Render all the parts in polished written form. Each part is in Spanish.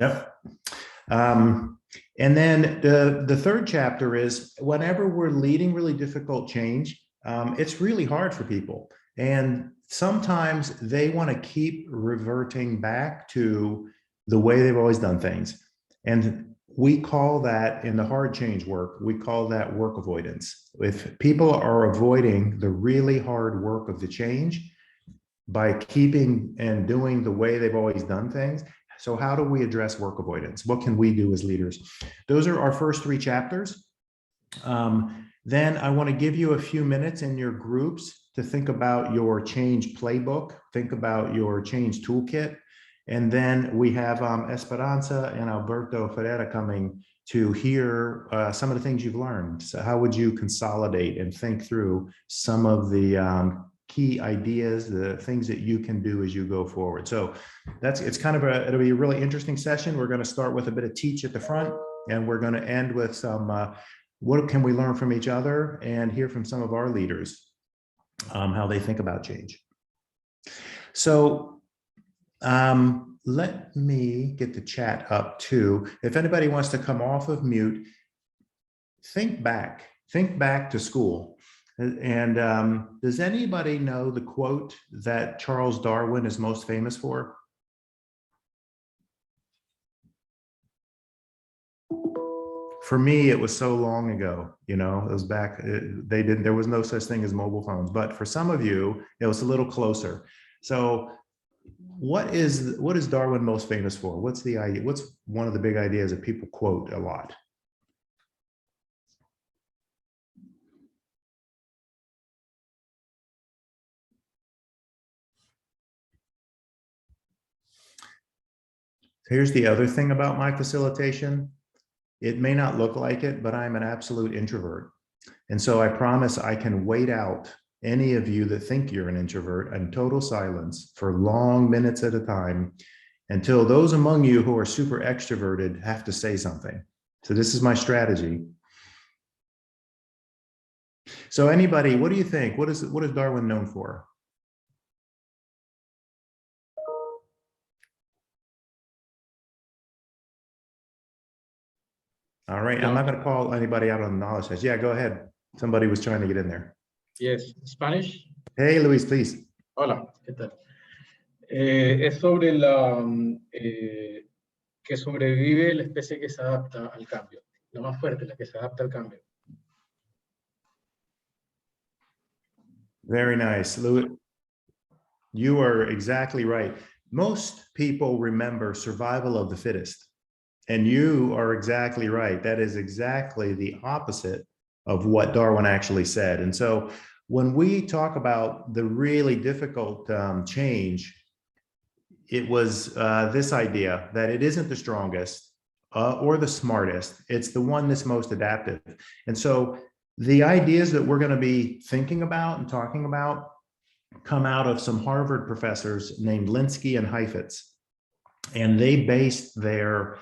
Yep. And then the third chapter is whenever we're leading really difficult change, it's really hard for people. And sometimes they want to keep reverting back to the way they've always done things. And we call that, in the hard change work, we call that work avoidance. If people are avoiding the really hard work of the change by keeping and doing the way they've always done things. So how do we address work avoidance? What can we do as leaders? Those are our first three chapters. Then I want to give you a few minutes in your groups to think about your change playbook, think about your change toolkit. And then we have Esperanza and Alberto Ferreira coming to hear some of the things you've learned. So how would you consolidate and think through some of the key ideas, the things that you can do as you go forward? So it's kind of it'll be a really interesting session. We're going to start with a bit of teach at the front, and we're going to end with some what can we learn from each other and hear from some of our leaders, how they think about change. So let me get the chat up too. If anybody wants to come off of mute, think back to school. And does anybody know the quote that Charles Darwin is most famous for? For me, it was so long ago, you know, it was back, there was no such thing as mobile phones, but for some of you, it was a little closer. So what is Darwin most famous for? What's the idea? What's one of the big ideas that people quote a lot? Here's the other thing about my facilitation. It may not look like it, but I'm an absolute introvert. And so I promise I can wait out any of you that think you're an introvert in total silence for long minutes at a time until those among you who are super extroverted have to say something. So this is my strategy. So anybody, what do you think? What is Darwin known for? All right, I'm not going to call anybody out on the knowledge test. Yeah, go ahead. Somebody was trying to get in there. Yes, Spanish. Hey, Luis, please. Hola, ¿qué tal? Es sobre que sobrevive la especie que se adapta al cambio. La más fuerte, la que se adapta al cambio. Very nice, Luis. You are exactly right. Most people remember survival of the fittest. And you are exactly right. That is exactly the opposite of what Darwin actually said. And so when we talk about the really difficult change, it was this idea that it isn't the strongest or the smartest. It's the one that's most adaptive. And so the ideas that we're going to be thinking about and talking about come out of some Harvard professors named Linsky and Heifetz. And they based their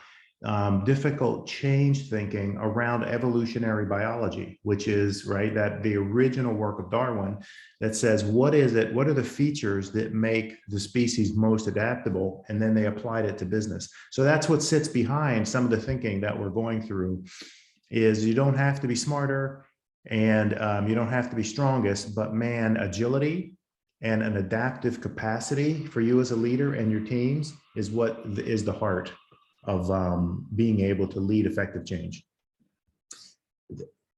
difficult change thinking around evolutionary biology, which is that the original work of Darwin that says, what is it? What are the features that make the species most adaptable? And then they applied it to business. So that's what sits behind some of the thinking that we're going through is you don't have to be smarter and you don't have to be strongest, but man, agility and an adaptive capacity for you as a leader and your teams is what is the heart of being able to lead effective change.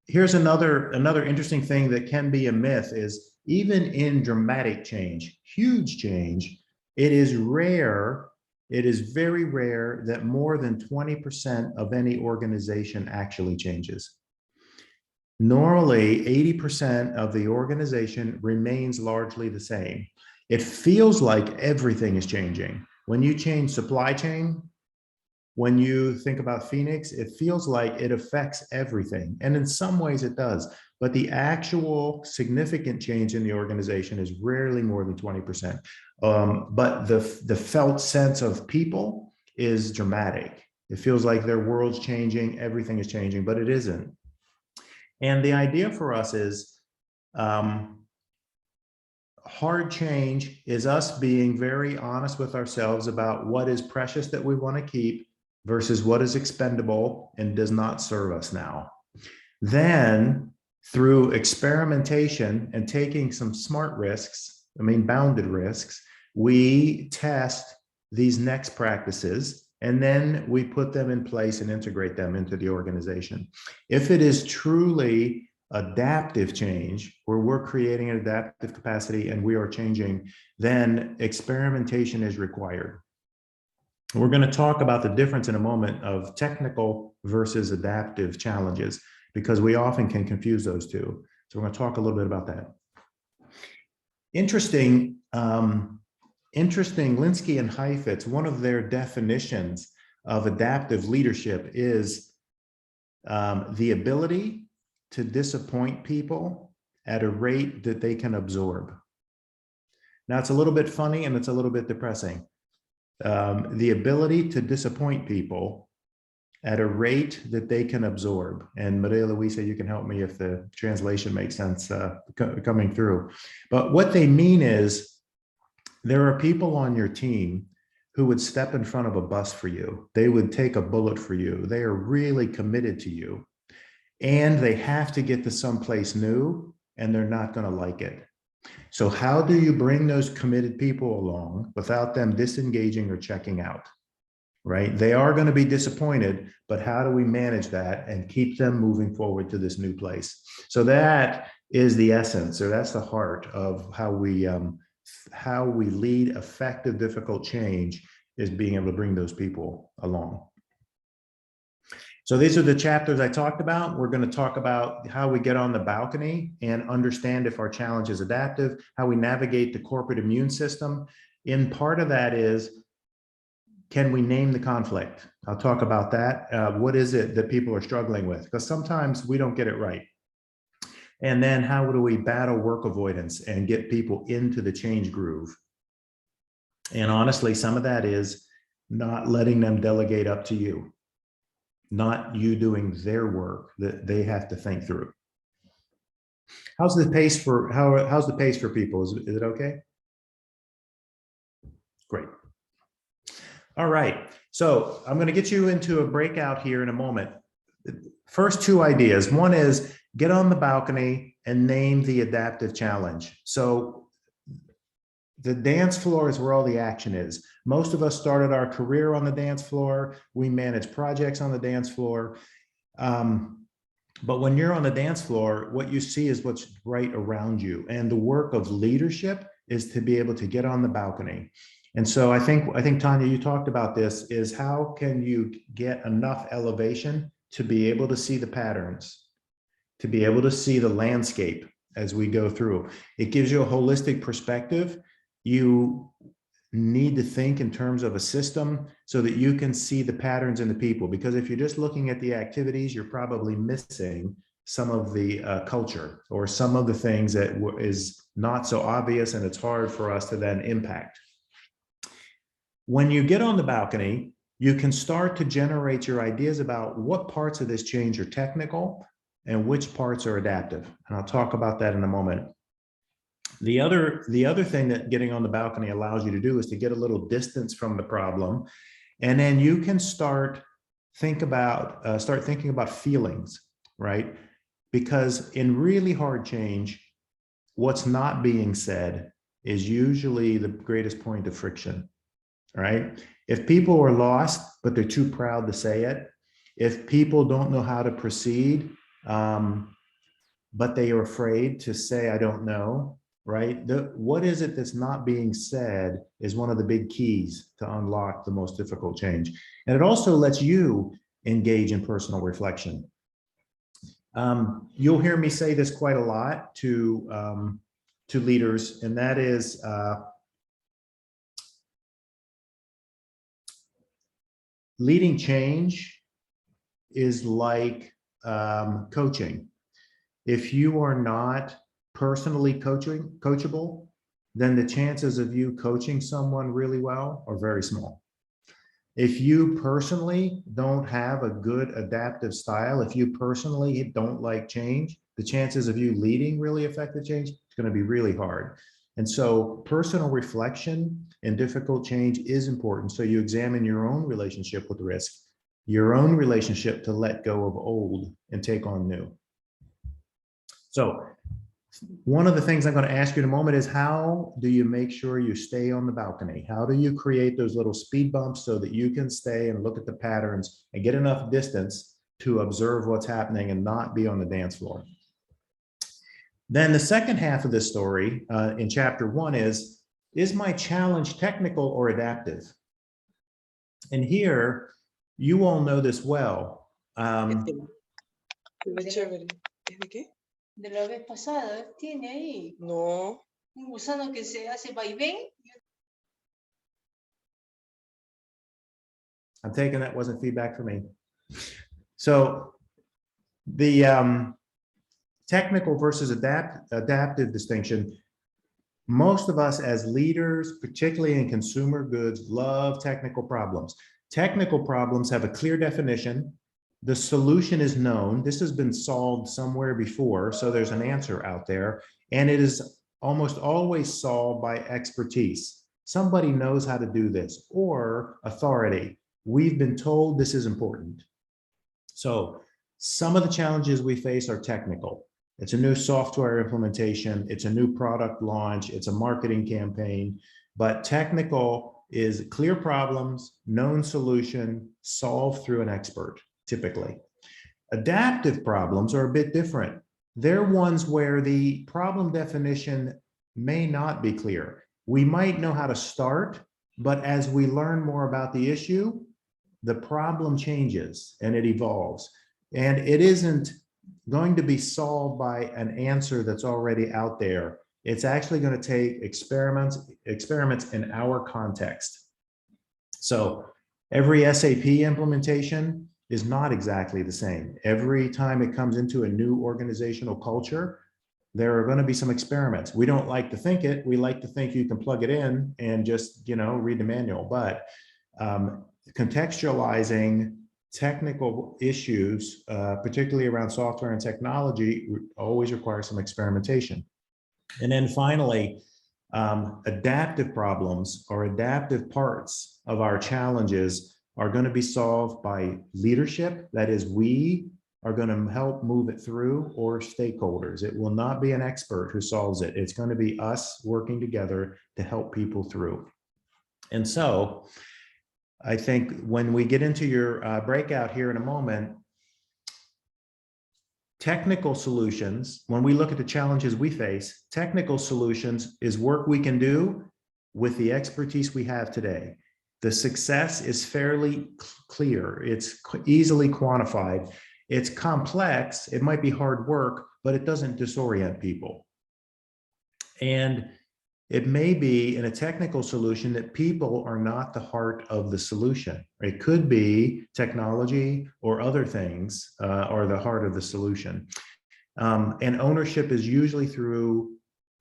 Here's another interesting thing that can be a myth is even in dramatic change, huge change, it is rare, it is very rare that more than 20% of any organization actually changes. Normally, 80% of the organization remains largely the same. It feels like everything is changing. When you change supply chain, when you think about Phoenix, it feels like it affects everything. And in some ways it does. But the actual significant change in the organization is rarely more than 20%. But the felt sense of people is dramatic. It feels like their world's changing, everything is changing, but it isn't. And the idea for us is hard change is us being very honest with ourselves about what is precious that we want to keep versus what is expendable and does not serve us now. Then through experimentation and taking some smart risks, bounded risks, we test these next practices, and then we put them in place and integrate them into the organization. If it is truly adaptive change, where we're creating an adaptive capacity and we are changing, then experimentation is required. We're going to talk about the difference in a moment of technical versus adaptive challenges, because we often can confuse those two. So we're going to talk a little bit about that. Interesting, Linsky and Heifetz, one of their definitions of adaptive leadership is the ability to disappoint people at a rate that they can absorb. Now, it's a little bit funny and it's a little bit depressing. The ability to disappoint people at a rate that they can absorb. And Maria Luisa, you can help me if the translation makes sense coming through. But what they mean is there are people on your team who would step in front of a bus for you. They would take a bullet for you. They are really committed to you. And they have to get to someplace new, and they're not going to like it. So how do you bring those committed people along without them disengaging or checking out? Right? They are going to be disappointed, but how do we manage that and keep them moving forward to this new place? So that is the essence, or that's the heart of how we lead effective, difficult change, is being able to bring those people along. So these are the chapters I talked about. We're going to talk about how we get on the balcony and understand if our challenge is adaptive, how we navigate the corporate immune system. In part of that is, can we name the conflict? I'll talk about that. What is it that people are struggling with? Because sometimes we don't get it right. And then how do we battle work avoidance and get people into the change groove? And honestly, some of that is not letting them delegate up to you, not you doing their work that they have to think through. How's the pace for people? Is it okay? Great. All right, so I'm going to get you into a breakout here in a moment. First two ideas. One is get on the balcony and name the adaptive challenge. So the dance floor is where all the action is. Most of us started our career on the dance floor. We manage projects on the dance floor. But when you're on the dance floor, what you see is what's right around you. And the work of leadership is to be able to get on the balcony. And so I think, Tanya, you talked about this, is how can you get enough elevation to be able to see the patterns, to be able to see the landscape as we go through. It gives you a holistic perspective. You need to think in terms of a system so that you can see the patterns in the people, because if you're just looking at the activities, you're probably missing some of the culture or some of the things that is not so obvious, and it's hard for us to then impact. When you get on the balcony, you can start to generate your ideas about what parts of this change are technical and which parts are adaptive. And I'll talk about that in a moment. The other thing that getting on the balcony allows you to do is to get a little distance from the problem. And then you can start thinking about feelings, right? Because in really hard change, what's not being said is usually the greatest point of friction. Right? If people are lost, but they're too proud to say it, if people don't know how to proceed, but they are afraid to say, I don't know, right? What is it that's not being said is one of the big keys to unlock the most difficult change. And it also lets you engage in personal reflection. You'll hear me say this quite a lot to leaders, and that is, leading change is like coaching. If you are not personally coachable, then the chances of you coaching someone really well are very small. If you personally don't have a good adaptive style, if you personally don't like change, the chances of you leading really effective change is going to be really hard. And so personal reflection and difficult change is important. So you examine your own relationship with risk. your own relationship to let go of old and take on new. So one of the things I'm going to ask you in a moment is, how do you make sure you stay on the balcony? How do you create those little speed bumps so that you can stay and look at the patterns and get enough distance to observe what's happening and not be on the dance floor? Then the second half of this story in chapter 1 is my challenge technical or adaptive? And here, you all know this well. Qué chévere. ¿Es de qué? De la vez pasada, tiene ahí No. un gusano que se hace vaivén. I'm taking that wasn't feedback for me. So the technical versus adaptive distinction, most of us as leaders, particularly in consumer goods, love technical problems. Technical problems have a clear definition. The solution is known. This has been solved somewhere before, so there's an answer out there, and it is almost always solved by expertise. Somebody knows how to do this, or authority. We've been told this is important. So some of the challenges we face are technical. It's a new software implementation. It's a new product launch. It's a marketing campaign. But technical is clear problems, known solution, solved through an expert, typically. Adaptive problems are a bit different. They're ones where the problem definition may not be clear. We might know how to start, but as we learn more about the issue, the problem changes and it evolves. And it isn't going to be solved by an answer that's already out there. It's actually going to take experiments in our context. So every SAP implementation is not exactly the same. Every time it comes into a new organizational culture, there are going to be some experiments. We don't like to think it. We like to think you can plug it in and just, read the manual. But contextualizing technical issues, particularly around software and technology, always requires some experimentation. And then finally, adaptive problems or adaptive parts of our challenges are going to be solved by leadership. That is, we are going to help move it through, or stakeholders. It will not be an expert who solves it. It's going to be us working together to help people through. And so I think when we get into your breakout here in a moment, technical solutions, when we look at the challenges we face, technical solutions is work we can do with the expertise we have today. The success is fairly clear. It's easily quantified. It's complex. It might be hard work, but it doesn't disorient people. And it may be in a technical solution that people are not the heart of the solution. It could be technology or other things are the heart of the solution. And ownership is usually through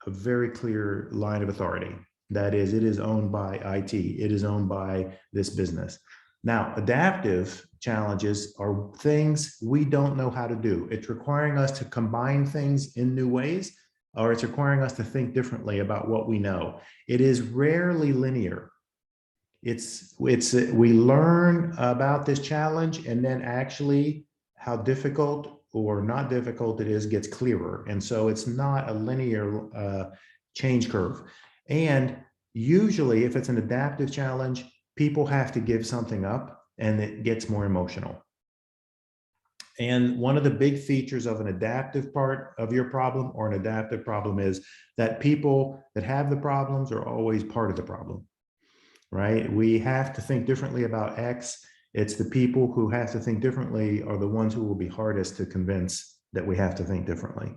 a very clear line of authority. That is, it is owned by IT. It is owned by this business. Now, adaptive challenges are things we don't know how to do. It's requiring us to combine things in new ways, or it's requiring us to think differently about what we know. It is rarely linear. We learn about this challenge, and then actually how difficult or not difficult it is gets clearer. And so it's not a linear change curve. And usually if it's an adaptive challenge, people have to give something up and it gets more emotional. And one of the big features of an adaptive part of your problem or an adaptive problem is that people that have the problems are always part of the problem, right? We have to think differently about X. It's the people who have to think differently are the ones who will be hardest to convince that we have to think differently.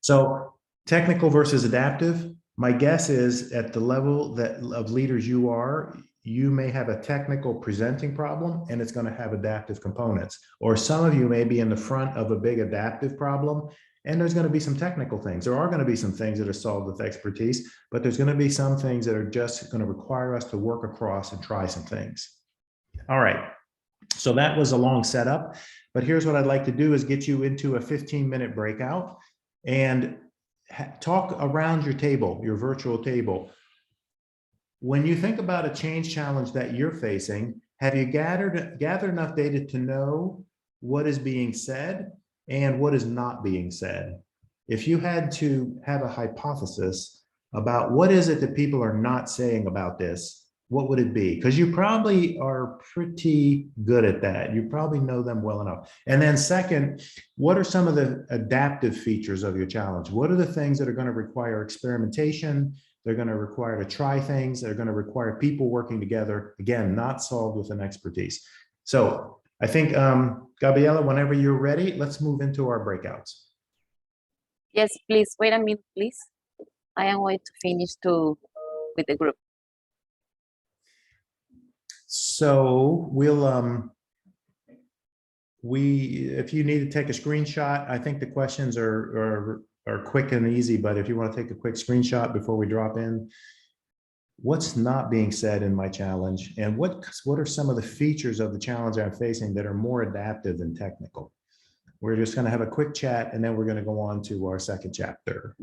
So technical versus adaptive, my guess is at the level of leaders you are, you may have a technical presenting problem and it's going to have adaptive components. Or some of you may be in the front of a big adaptive problem and there's going to be some technical things. There are going to be some things that are solved with expertise, but there's going to be some things that are just going to require us to work across and try some things. All right. So that was a long setup, but here's what I'd like to do is get you into a 15-minute breakout and talk around your table, your virtual table. When you think about a change challenge that you're facing, Have you gathered enough data to know what is being said and what is not being said? If you had to have a hypothesis about what is it that people are not saying about this, what would it be? Because you probably are pretty good at that. You probably know them well enough. And then second, what are some of the adaptive features of your challenge? What are the things that are going to require experimentation? They're going to require to try things. They're going to require people working together. Again, not solved with an expertise. So I think, Gabriela, whenever you're ready, let's move into our breakouts. Yes, please, wait a minute, please. I am going to finish with the group. So we'll, if you need to take a screenshot, I think the questions are quick and easy, but if you want to take a quick screenshot before we drop in, what's not being said in my challenge, and what are some of the features of the challenge I'm facing that are more adaptive than technical? We're just going to have a quick chat, and then we're going to go on to our second chapter.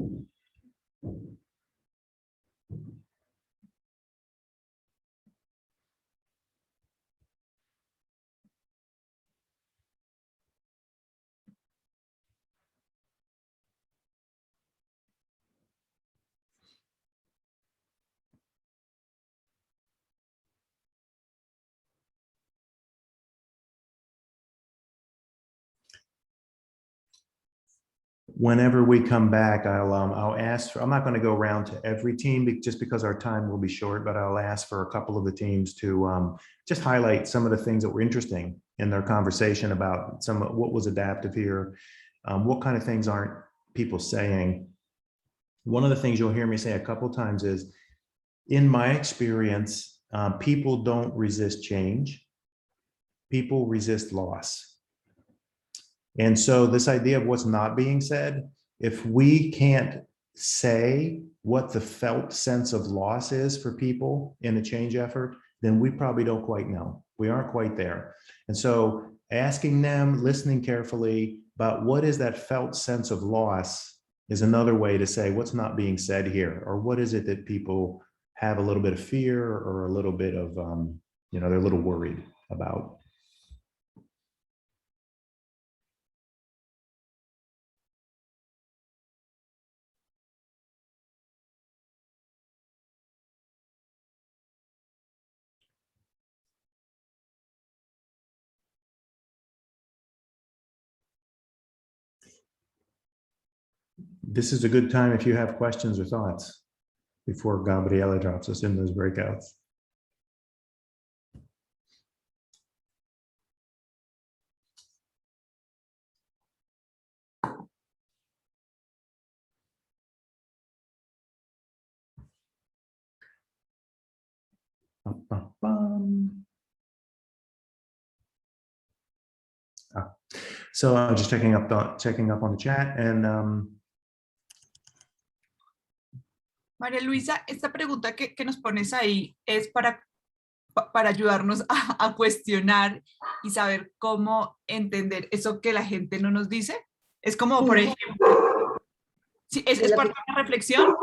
Whenever we come back, I'll ask for, I'm not going to go around to every team just because our time will be short, but I'll ask for a couple of the teams to just highlight some of the things that were interesting in their conversation about some of what was adaptive here. What kind of things aren't people saying? One of the things you'll hear me say a couple of times is, in my experience, people don't resist change. People resist loss. And so this idea of what's not being said, if we can't say what the felt sense of loss is for people in a change effort, then we probably don't quite know. We aren't quite there. And so asking them, listening carefully about what is that felt sense of loss is another way to say what's not being said here, or what is it that people have a little bit of fear or a little bit of, they're a little worried about. This is a good time if you have questions or thoughts before Gabriela drops us in those breakouts. So I'm just checking up on the chat, and María Luisa, esta pregunta que nos pones ahí es para ayudarnos a cuestionar y saber cómo entender eso que la gente no nos dice. Es como, por ejemplo, ¿sí, es parte de una reflexión?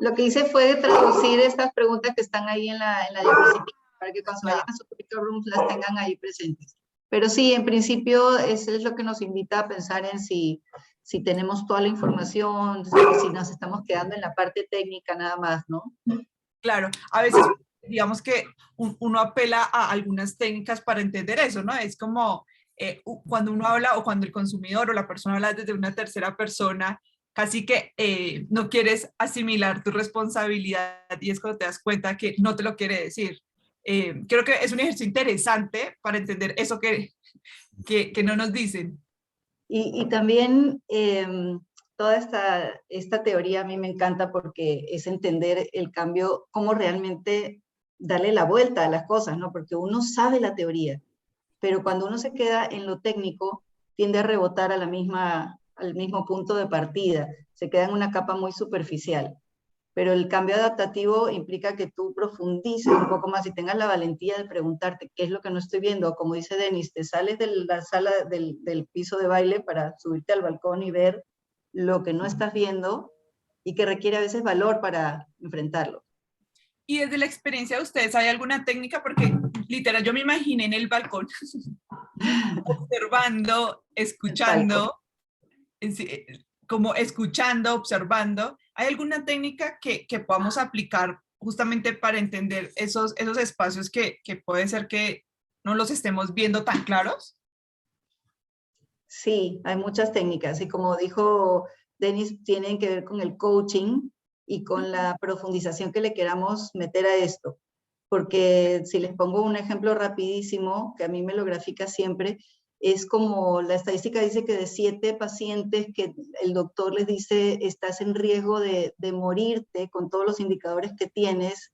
Lo que hice fue traducir estas preguntas que están ahí en la diapositiva para que cuando se vayan a su breakout rooms las tengan ahí presentes. Pero sí, en principio es lo que nos invita a pensar en si tenemos toda la información, si nos estamos quedando en la parte técnica nada más, ¿no? Claro, a veces digamos que uno apela a algunas técnicas para entender eso, ¿no? Es como cuando uno habla o cuando el consumidor o la persona habla desde una tercera persona, casi que no quieres asimilar tu responsabilidad y es cuando te das cuenta que no te lo quiere decir. Creo que es un ejercicio interesante para entender eso que no nos dicen. Y también toda esta teoría a mí me encanta porque es entender el cambio, cómo realmente darle la vuelta a las cosas, ¿no? Porque uno sabe la teoría, pero cuando uno se queda en lo técnico, tiende a rebotar al mismo punto de partida, se queda en una capa muy superficial. Pero el cambio adaptativo implica que tú profundices un poco más y tengas la valentía de preguntarte qué es lo que no estoy viendo. Como dice Denis, te sales de la sala del piso de baile para subirte al balcón y ver lo que no estás viendo y que requiere a veces valor para enfrentarlo. Y desde la experiencia de ustedes, ¿hay alguna técnica? Porque literal, yo me imaginé en el balcón, observando, escuchando, como escuchando, observando. ¿Hay alguna técnica que podamos aplicar justamente para entender esos espacios que puede ser que no los estemos viendo tan claros? Sí, hay muchas técnicas y como dijo Denis, tienen que ver con el coaching y con la profundización que le queramos meter a esto. Porque si les pongo un ejemplo rapidísimo, que a mí me lo grafica siempre, es como la estadística dice que de 7 pacientes que el doctor les dice estás en riesgo de morirte con todos los indicadores que tienes,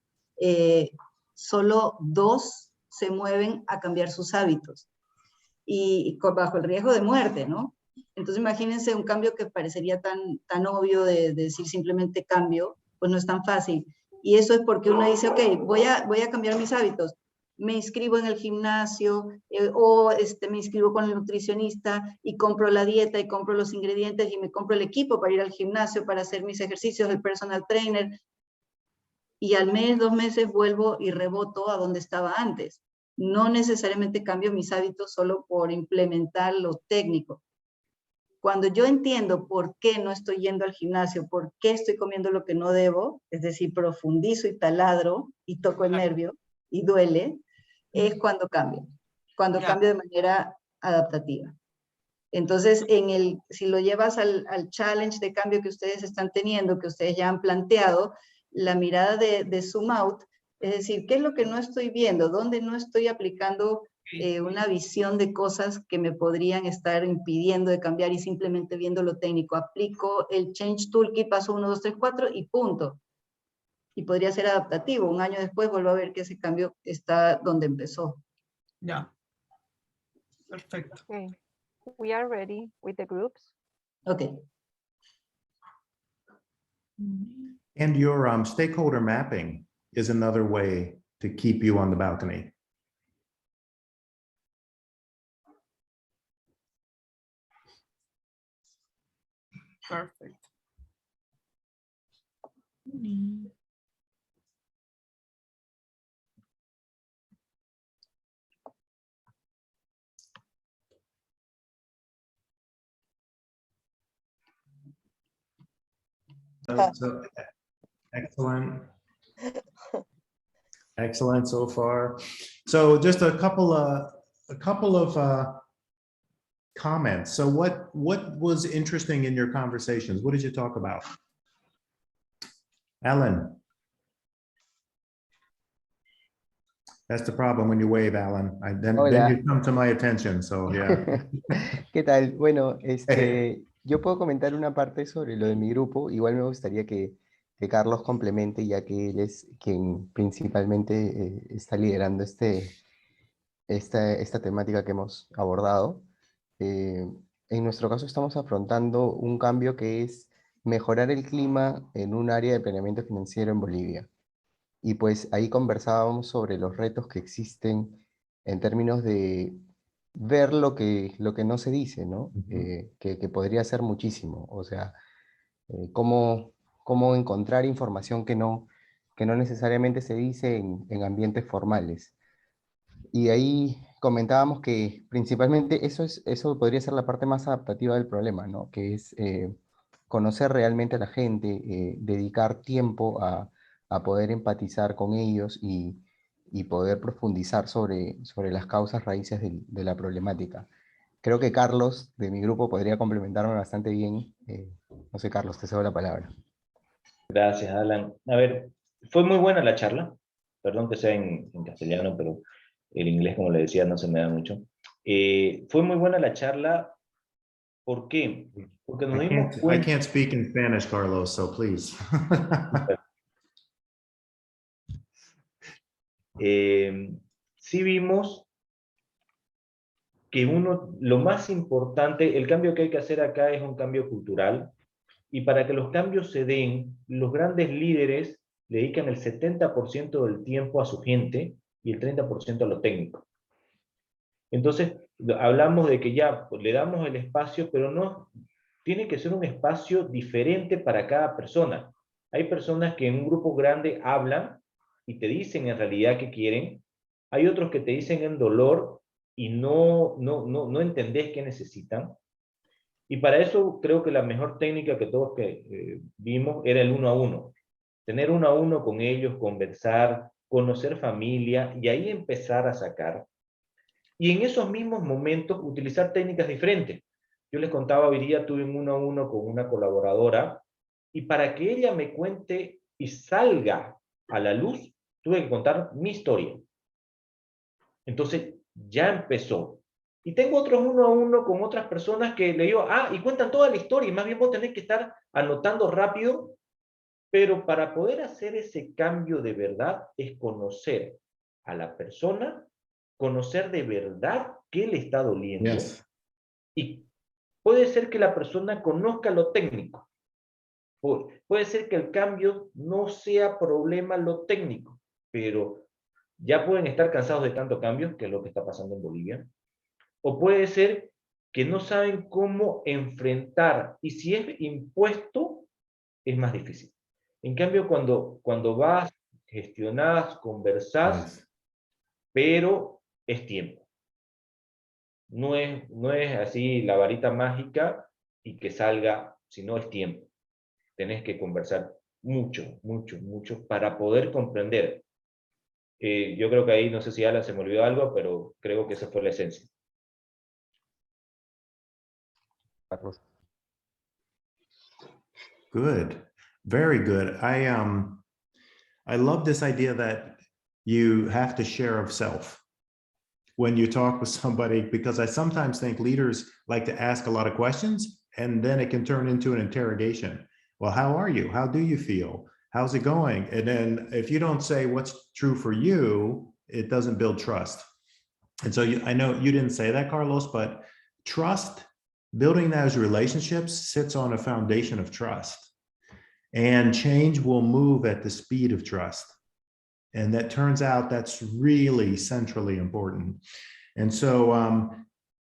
solo 2 se mueven a cambiar sus hábitos y bajo el riesgo de muerte, ¿no? Entonces imagínense un cambio que parecería tan obvio de decir simplemente cambio, pues no es tan fácil. Y eso es porque uno dice, ok, voy a cambiar mis hábitos. Me inscribo en el gimnasio o me inscribo con el nutricionista y compro la dieta y compro los ingredientes y me compro el equipo para ir al gimnasio, para hacer mis ejercicios, el personal trainer. Y al mes, 2 meses vuelvo y reboto a donde estaba antes. No necesariamente cambio mis hábitos solo por implementar lo técnico. Cuando yo entiendo por qué no estoy yendo al gimnasio, por qué estoy comiendo lo que no debo, es decir, profundizo y taladro y toco el nervio y duele, es cuando cambio de manera adaptativa. Entonces, si lo llevas al challenge de cambio que ustedes están teniendo, que ustedes ya han planteado, la mirada de zoom out, es decir, ¿qué es lo que no estoy viendo? ¿Dónde no estoy aplicando una visión de cosas que me podrían estar impidiendo de cambiar y simplemente viendo lo técnico? Aplico el Change Toolkit, paso 1, 2, 3, 4 y punto. Y podría ser adaptativo. Un año después vuelvo a ver que ese cambio está donde empezó. Ya. Perfecto. Okay. We are ready with the groups. Ok. And your stakeholder mapping is another way to keep you on the balcony. Perfect. So, excellent. Excellent so far. So just a couple of comments. So what was interesting in your conversations? What did you talk about? Alan. That's the problem when you wave, Alan. Then you come to my attention, so yeah. ¿Qué tal? Bueno, yo puedo comentar una parte sobre lo de mi grupo. Igual me gustaría que Carlos complemente, ya que él es quien principalmente está liderando esta temática que hemos abordado. En nuestro caso estamos afrontando un cambio que es mejorar el clima en un área de planeamiento financiero en Bolivia. Y pues ahí conversábamos sobre los retos que existen en términos de ver lo que no se dice, ¿no? Que podría ser muchísimo. O sea, cómo encontrar información que no necesariamente se dice en ambientes formales. Y ahí comentábamos que principalmente eso podría ser la parte más adaptativa del problema, ¿no? Que es conocer realmente a la gente, dedicar tiempo a poder empatizar con ellos y poder profundizar sobre las causas raíces de la problemática. Creo que Carlos, de mi grupo, podría complementarme bastante bien. No sé, Carlos, te cedo la palabra. Gracias, Alan. A ver, fue muy buena la charla. Perdón que sea en castellano, pero el inglés, como le decía, no se me da mucho. Fue muy buena la charla. ¿Por qué? Porque nos dimos cuenta... I can't speak in Spanish, Carlos, so please. Sí vimos que lo más importante, el cambio que hay que hacer acá es un cambio cultural, y para que los cambios se den, los grandes líderes le dedican el 70% del tiempo a su gente y el 30% a lo técnico. Entonces, hablamos de que ya le damos el espacio, pero no tiene que ser un espacio diferente para cada persona. Hay personas que en un grupo grande hablan, y te dicen en realidad qué quieren, hay otros que te dicen en dolor y no entendés qué necesitan. Y para eso creo que la mejor técnica que todos vimos era el 1 a 1. Tener 1 a 1 con ellos, conversar, conocer familia y ahí empezar a sacar. Y en esos mismos momentos utilizar técnicas diferentes. Yo les contaba, hoy día tuve un 1 a 1 con una colaboradora y para que ella me cuente y salga a la luz, tuve que contar mi historia. Entonces ya empezó. Y tengo otros 1 a 1 con otras personas que le digo, y cuentan toda la historia, y más bien vos tenés que estar anotando rápido, pero para poder hacer ese cambio de verdad es conocer a la persona, conocer de verdad qué le está doliendo, Yes. y puede ser que la persona conozca lo técnico, puede ser que el cambio no sea problema lo técnico, pero ya pueden estar cansados de tanto cambio, que es lo que está pasando en Bolivia, o puede ser que no saben cómo enfrentar, y si es impuesto, es más difícil. En cambio, cuando vas, gestionás, conversás, Yes. pero es tiempo. No es así la varita mágica y que salga, sino es tiempo. Tenés que conversar mucho, mucho, mucho para poder comprender. Yo creo que ahí, no sé si Alan se me olvidó algo, pero creo que esa fue la esencia. Carlos. Good. Very good. I love this idea that you have to share of self when you talk with somebody, because I sometimes think leaders like to ask a lot of questions and then it can turn into an interrogation. Well, how are you? How do you feel? How's it going? And then if you don't say what's true for you, it doesn't build trust. And so I know you didn't say that, Carlos, but trust, building those relationships sits on a foundation of trust. And change will move at the speed of trust. And that turns out that's really centrally important. And so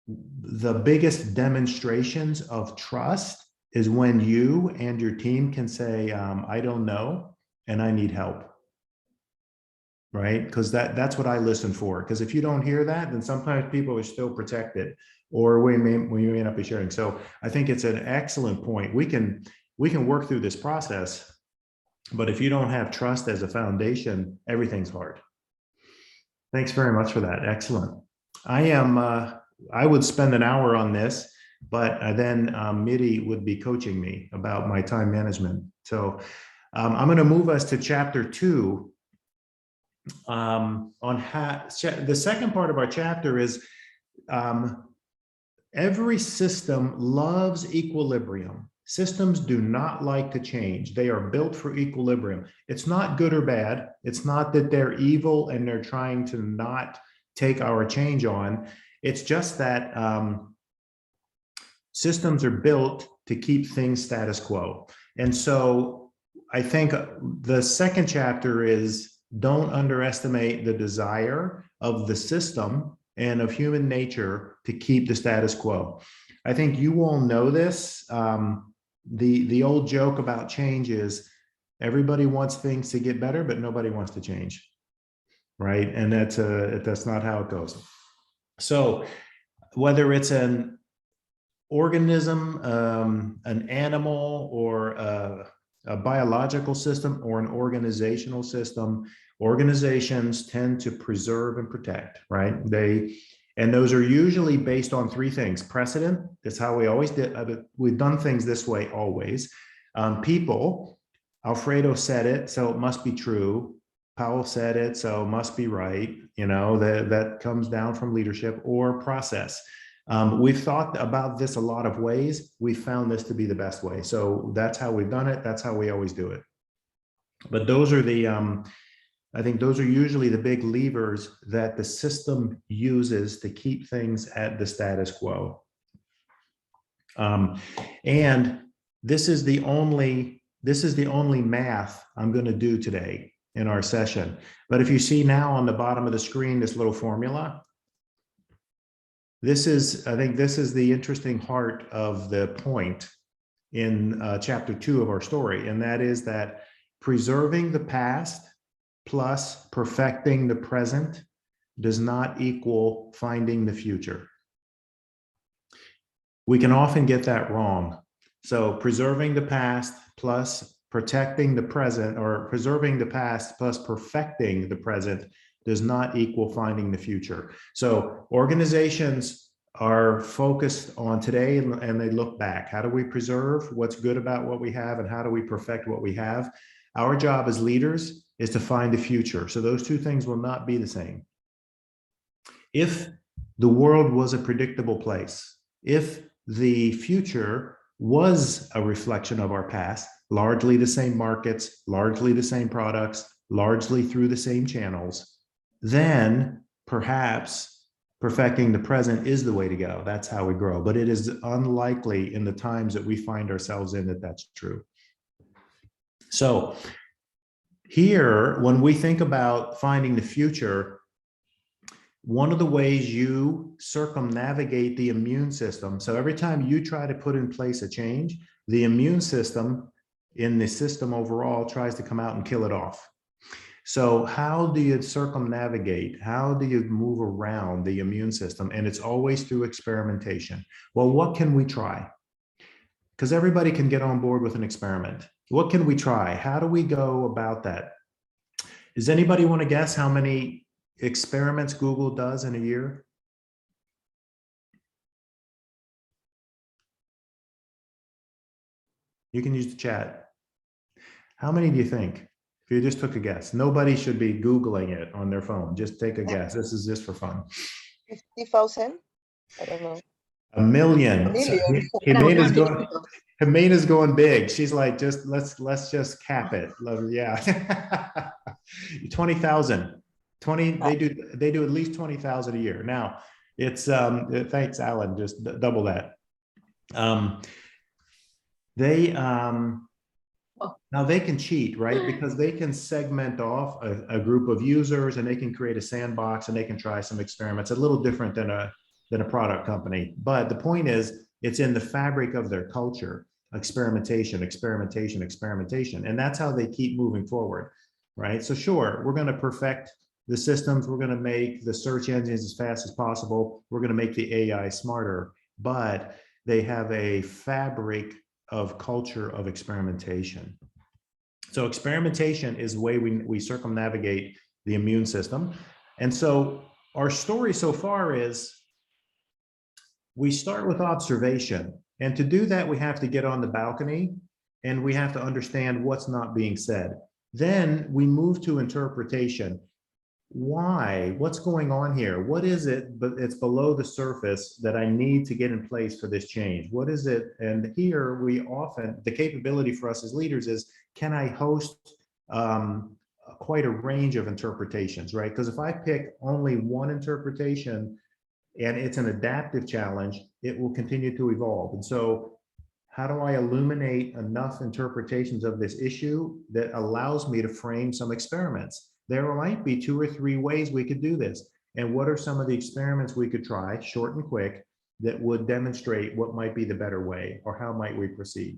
the biggest demonstrations of trust is when you and your team can say, I don't know, and I need help. Right? Because that's what I listen for. Because if you don't hear that, then sometimes people are still protected, or we may not be sharing. So I think it's an excellent point. We can work through this process, but if you don't have trust as a foundation, everything's hard. Thanks very much for that. Excellent. I would spend an hour on this, but then Miri would be coaching me about my time management. So I'm going to move us to chapter 2. The second part of our chapter is every system loves equilibrium. Systems do not like to change. They are built for equilibrium. It's not good or bad. It's not that they're evil and they're trying to not take our change on. It's just that systems are built to keep things status quo. And so I think the second chapter is don't underestimate the desire of the system and of human nature to keep the status quo. I think you all know this. The old joke about change is everybody wants things to get better, but nobody wants to change, right? And that's not how it goes. So whether it's an organism, an animal, or a biological system, or an organizational system, organizations tend to preserve and protect, right? And those are usually based on 3 things. Precedent, that's how we always did. We've done things this way always. People, Alfredo said it, so it must be true. Powell said it, so it must be right. You know, that comes down from leadership. Or process. We've thought about this a lot of ways. We found this to be the best way. So that's how we've done it. That's how we always do it. But those are the, I think those are usually the big levers that the system uses to keep things at the status quo. And this is the only math I'm going to do today in our session. But if you see now on the bottom of the screen, this little formula, I think this is the interesting heart of the point in chapter 2 of our story. And that is that preserving the past plus perfecting the present does not equal finding the future. We can often get that wrong. So preserving the past plus protecting the present, or preserving the past plus perfecting the present, does not equal finding the future. So organizations are focused on today and they look back. How do we preserve what's good about what we have, and how do we perfect what we have? Our job as leaders is to find the future. So those two things will not be the same. If the world was a predictable place, if the future was a reflection of our past, largely the same markets, largely the same products, largely through the same channels, then perhaps perfecting the present is the way to go. That's how we grow. But it is unlikely in the times that we find ourselves in that that's true. So here, when we think about finding the future, one of the ways you circumnavigate the immune system, so every time you try to put in place a change, the immune system in the system overall tries to come out and kill it off. So how do you circumnavigate? How do you move around the immune system? And it's always through experimentation. Well, what can we try? Because everybody can get on board with an experiment. What can we try? How do we go about that? Does anybody want to guess how many experiments Google does in a year? You can use the chat. How many do you think? If you just took a guess, nobody should be Googling it on their phone. Just take a guess. This is just for fun. 50,000? I don't know. 1 million. A million. Jimena's going big. She's like, just let's just cap it. Yeah. 20,000. 20, they do at least 20,000 a year. Now it's thanks, Alan, just double that. Now they can cheat, right? Because they can segment off a group of users, and they can create a sandbox, and they can try some experiments. A little different than a product company. But the point is, it's in the fabric of their culture: experimentation, experimentation, experimentation. And that's how they keep moving forward, right? So sure, we're going to perfect the systems. We're going to make the search engines as fast as possible. We're going to make the AI smarter, but they have a fabric of culture of experimentation. So experimentation is the way we circumnavigate the immune system. And so our story so far is we start with observation. And to do that, we have to get on the balcony and we have to understand what's not being said. Then we move to interpretation. Why? What's going on here? What is it, but it's below the surface, that I need to get in place for this change? What is it? And here we often, the capability for us as leaders is, can I host quite a range of interpretations, right? Because if I pick only one interpretation and it's an adaptive challenge, it will continue to evolve. And so how do I illuminate enough interpretations of this issue that allows me to frame some experiments? There might be 2 or 3 ways we could do this. And what are some of the experiments we could try, short and quick, that would demonstrate what might be the better way, or how might we proceed?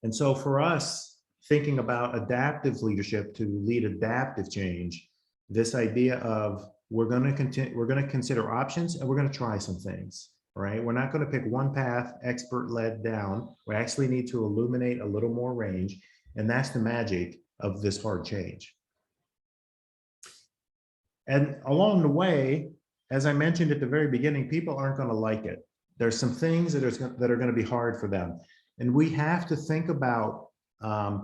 And so for us, thinking about adaptive leadership to lead adaptive change, this idea of we're going to consider options, and we're going to try some things, right? We're not going to pick one path, expert led down. We actually need to illuminate a little more range. And that's the magic of this hard change. And along the way, as I mentioned at the very beginning, people aren't going to like it. There's some things that are going to be hard for them. And we have to think about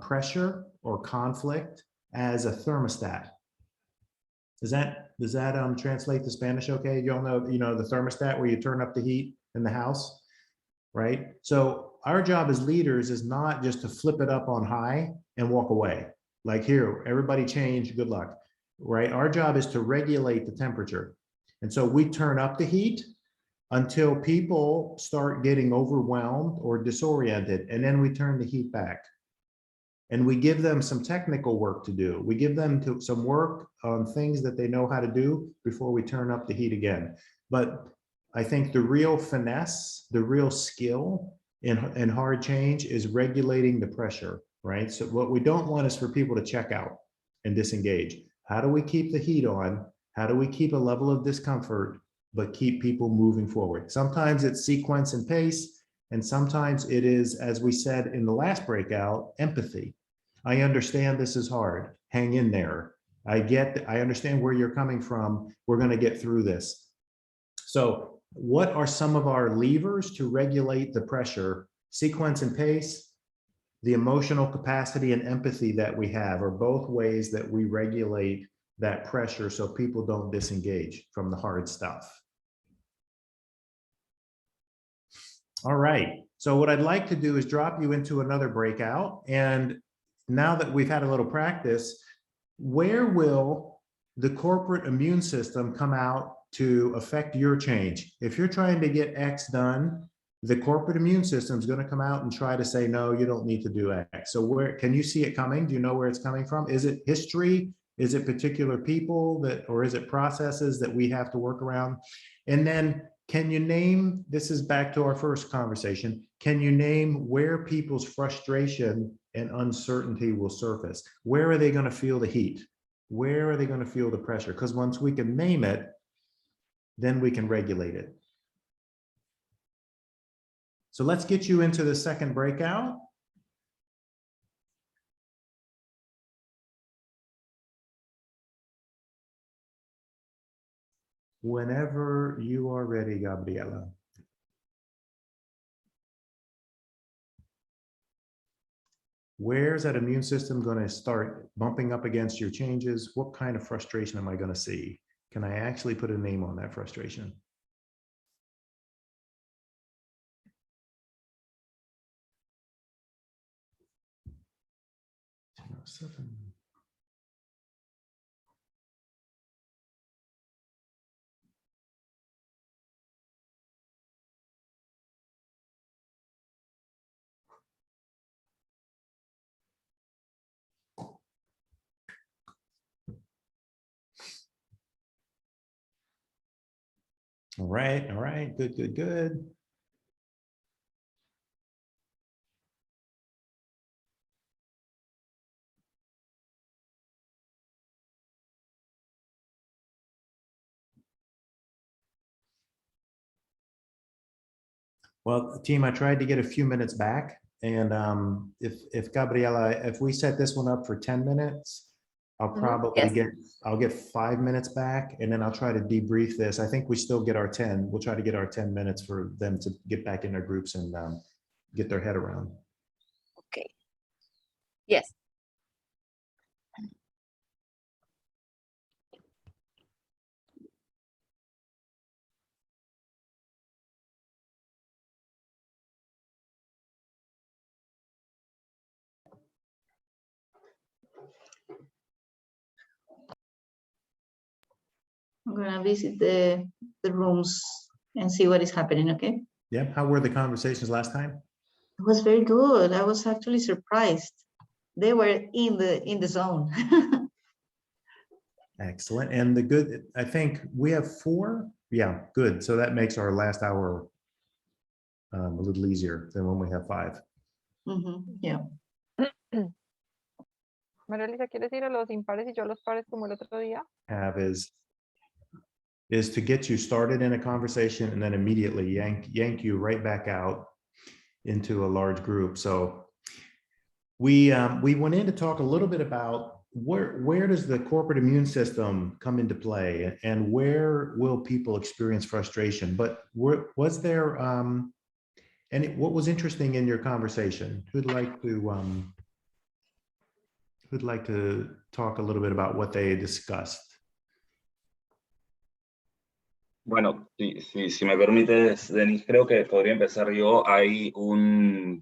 pressure or conflict as a thermostat. Does that translate to Spanish okay? You all know, the thermostat where you turn up the heat in the house, right? So our job as leaders is not just to flip it up on high and walk away. Like, here, everybody change, good luck. Right? Our job is to regulate the temperature. And so we turn up the heat until people start getting overwhelmed or disoriented, and then we turn the heat back. And we give them some technical work to do. We give them some work on things that they know how to do before we turn up the heat again. But I think the real finesse, the real skill in hard change is regulating the pressure, right? So what we don't want is for people to check out. and disengage? How do we keep the heat on? How do we keep a level of discomfort, but keep people moving forward? Sometimes it's sequence and pace, and sometimes it is, as we said in the last breakout, empathy. I understand this is hard. Hang in there. I understand where you're coming from. We're going to get through this. So what are some of our levers to regulate the pressure? Sequence and pace, the emotional capacity and empathy that we have are both ways that we regulate that pressure so people don't disengage from the hard stuff. All right, so what I'd like to do is drop you into another breakout. And now that we've had a little practice, where will the corporate immune system come out to affect your change? If you're trying to get X done, the corporate immune system is going to come out and try to say, no, you don't need to do X. So where can you see it coming? Do you know where it's coming from? Is it history? Is it particular people or is it processes that we have to work around? And then can you name, this is back to our first conversation, can you name where people's frustration and uncertainty will surface? Where are they going to feel the heat? Where are they going to feel the pressure? Because once we can name it, then we can regulate it. So let's get you into the second breakout. Whenever you are ready, Gabriela. Where's that immune system going to start bumping up against your changes? What kind of frustration am I going to see? Can I actually put a name on that frustration? All right, good, good, good. Well, team, I tried to get a few minutes back, and if Gabriela, if we set this one up for 10 minutes, I'll probably Yes. get 5 minutes back, and then I'll try to debrief this. I think we still get our 10. We'll try to get our 10 minutes for them to get back in their groups and get their head around. Okay. Yes. I'm gonna visit the rooms and see what is happening, okay? Yeah, how were the conversations last time? It was very good. I was actually surprised. They were in the zone. Excellent. And the good, I think we have 4. Yeah, good. So that makes our last hour a little easier than when we have 5. Yeah. María Elisa, ¿quieres ir a los impares y yo a los pares como el otro día? Have is to get you started in a conversation and then immediately yank you right back out into a large group. So we went in to talk a little bit about where does the corporate immune system come into play, and where will people experience frustration? But was there and what was interesting in your conversation? Who'd like to talk a little bit about what they discussed? Bueno, si me permites, Denis, creo que podría empezar yo. Hay uno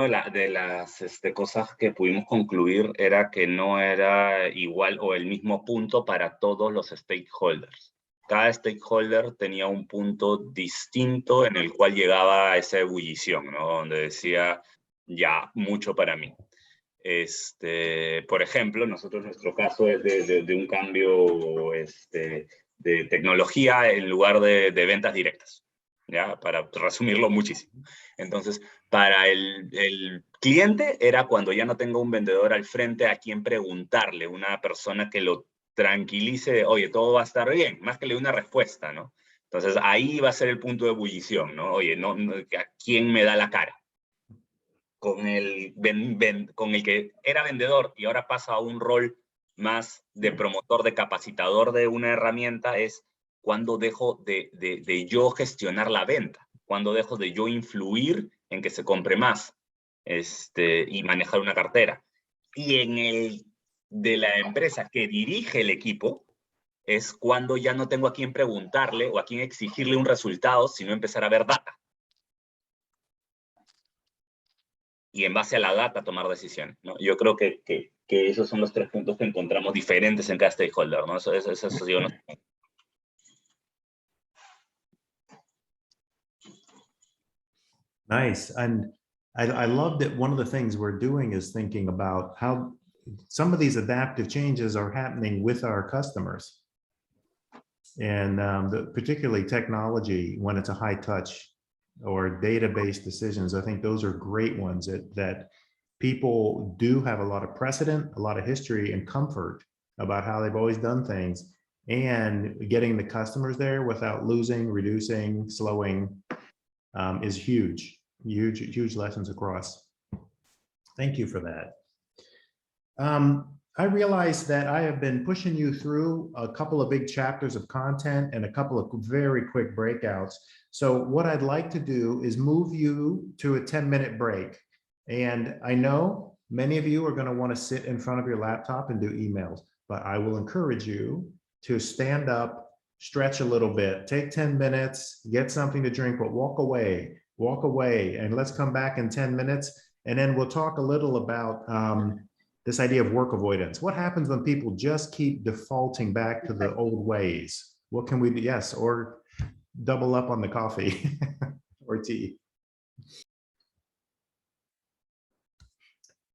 de las cosas que pudimos concluir era que no era igual o el mismo punto para todos los stakeholders. Cada stakeholder tenía un punto distinto en el cual llegaba a esa ebullición, ¿no? Donde decía, ya, mucho para mí. Por ejemplo, nuestro caso es de un cambio de tecnología en lugar de ventas directas, ¿ya? Para resumirlo muchísimo. Entonces, para el cliente era cuando ya no tengo un vendedor al frente a quien preguntarle, una persona que lo tranquilice de, oye, todo va a estar bien, más que le dé una respuesta, ¿no? Entonces, ahí va a ser el punto de ebullición, ¿no? Oye, ¿a quién me da la cara? Con el que era vendedor y ahora pasa a un rol más de promotor, de capacitador de una herramienta, es cuando dejo de yo gestionar la venta, cuando dejo de yo influir en que se compre más y manejar una cartera. Y en el de la empresa que dirige el equipo, es cuando ya no tengo a quién preguntarle o a quién exigirle un resultado, sino empezar a ver data. Y en base a la data tomar decisiones, ¿no? Yo creo que esos son los 3 puntos que encontramos diferentes en cada stakeholder, ¿no? Eso yo no sé. Nice. And I love that one of the things we're doing is thinking about how some of these adaptive changes are happening with our customers. And particularly technology, when it's a high touch or database decisions, I think those are great ones that people do have a lot of precedent, a lot of history and comfort about how they've always done things, and getting the customers there without losing, reducing, slowing is huge, huge lessons across. Thank you for that. I realize that I have been pushing you through a couple of big chapters of content and a couple of very quick breakouts. So what I'd like to do is move you to a 10-minute break. And I know many of you are going to want to sit in front of your laptop and do emails, but I will encourage you to stand up, stretch a little bit, take 10 minutes, get something to drink, but walk away, and let's come back in 10 minutes. And then we'll talk a little about this idea of work avoidance. What happens when people just keep defaulting back to the old ways? What can we do? Yes, or double up on the coffee or tea.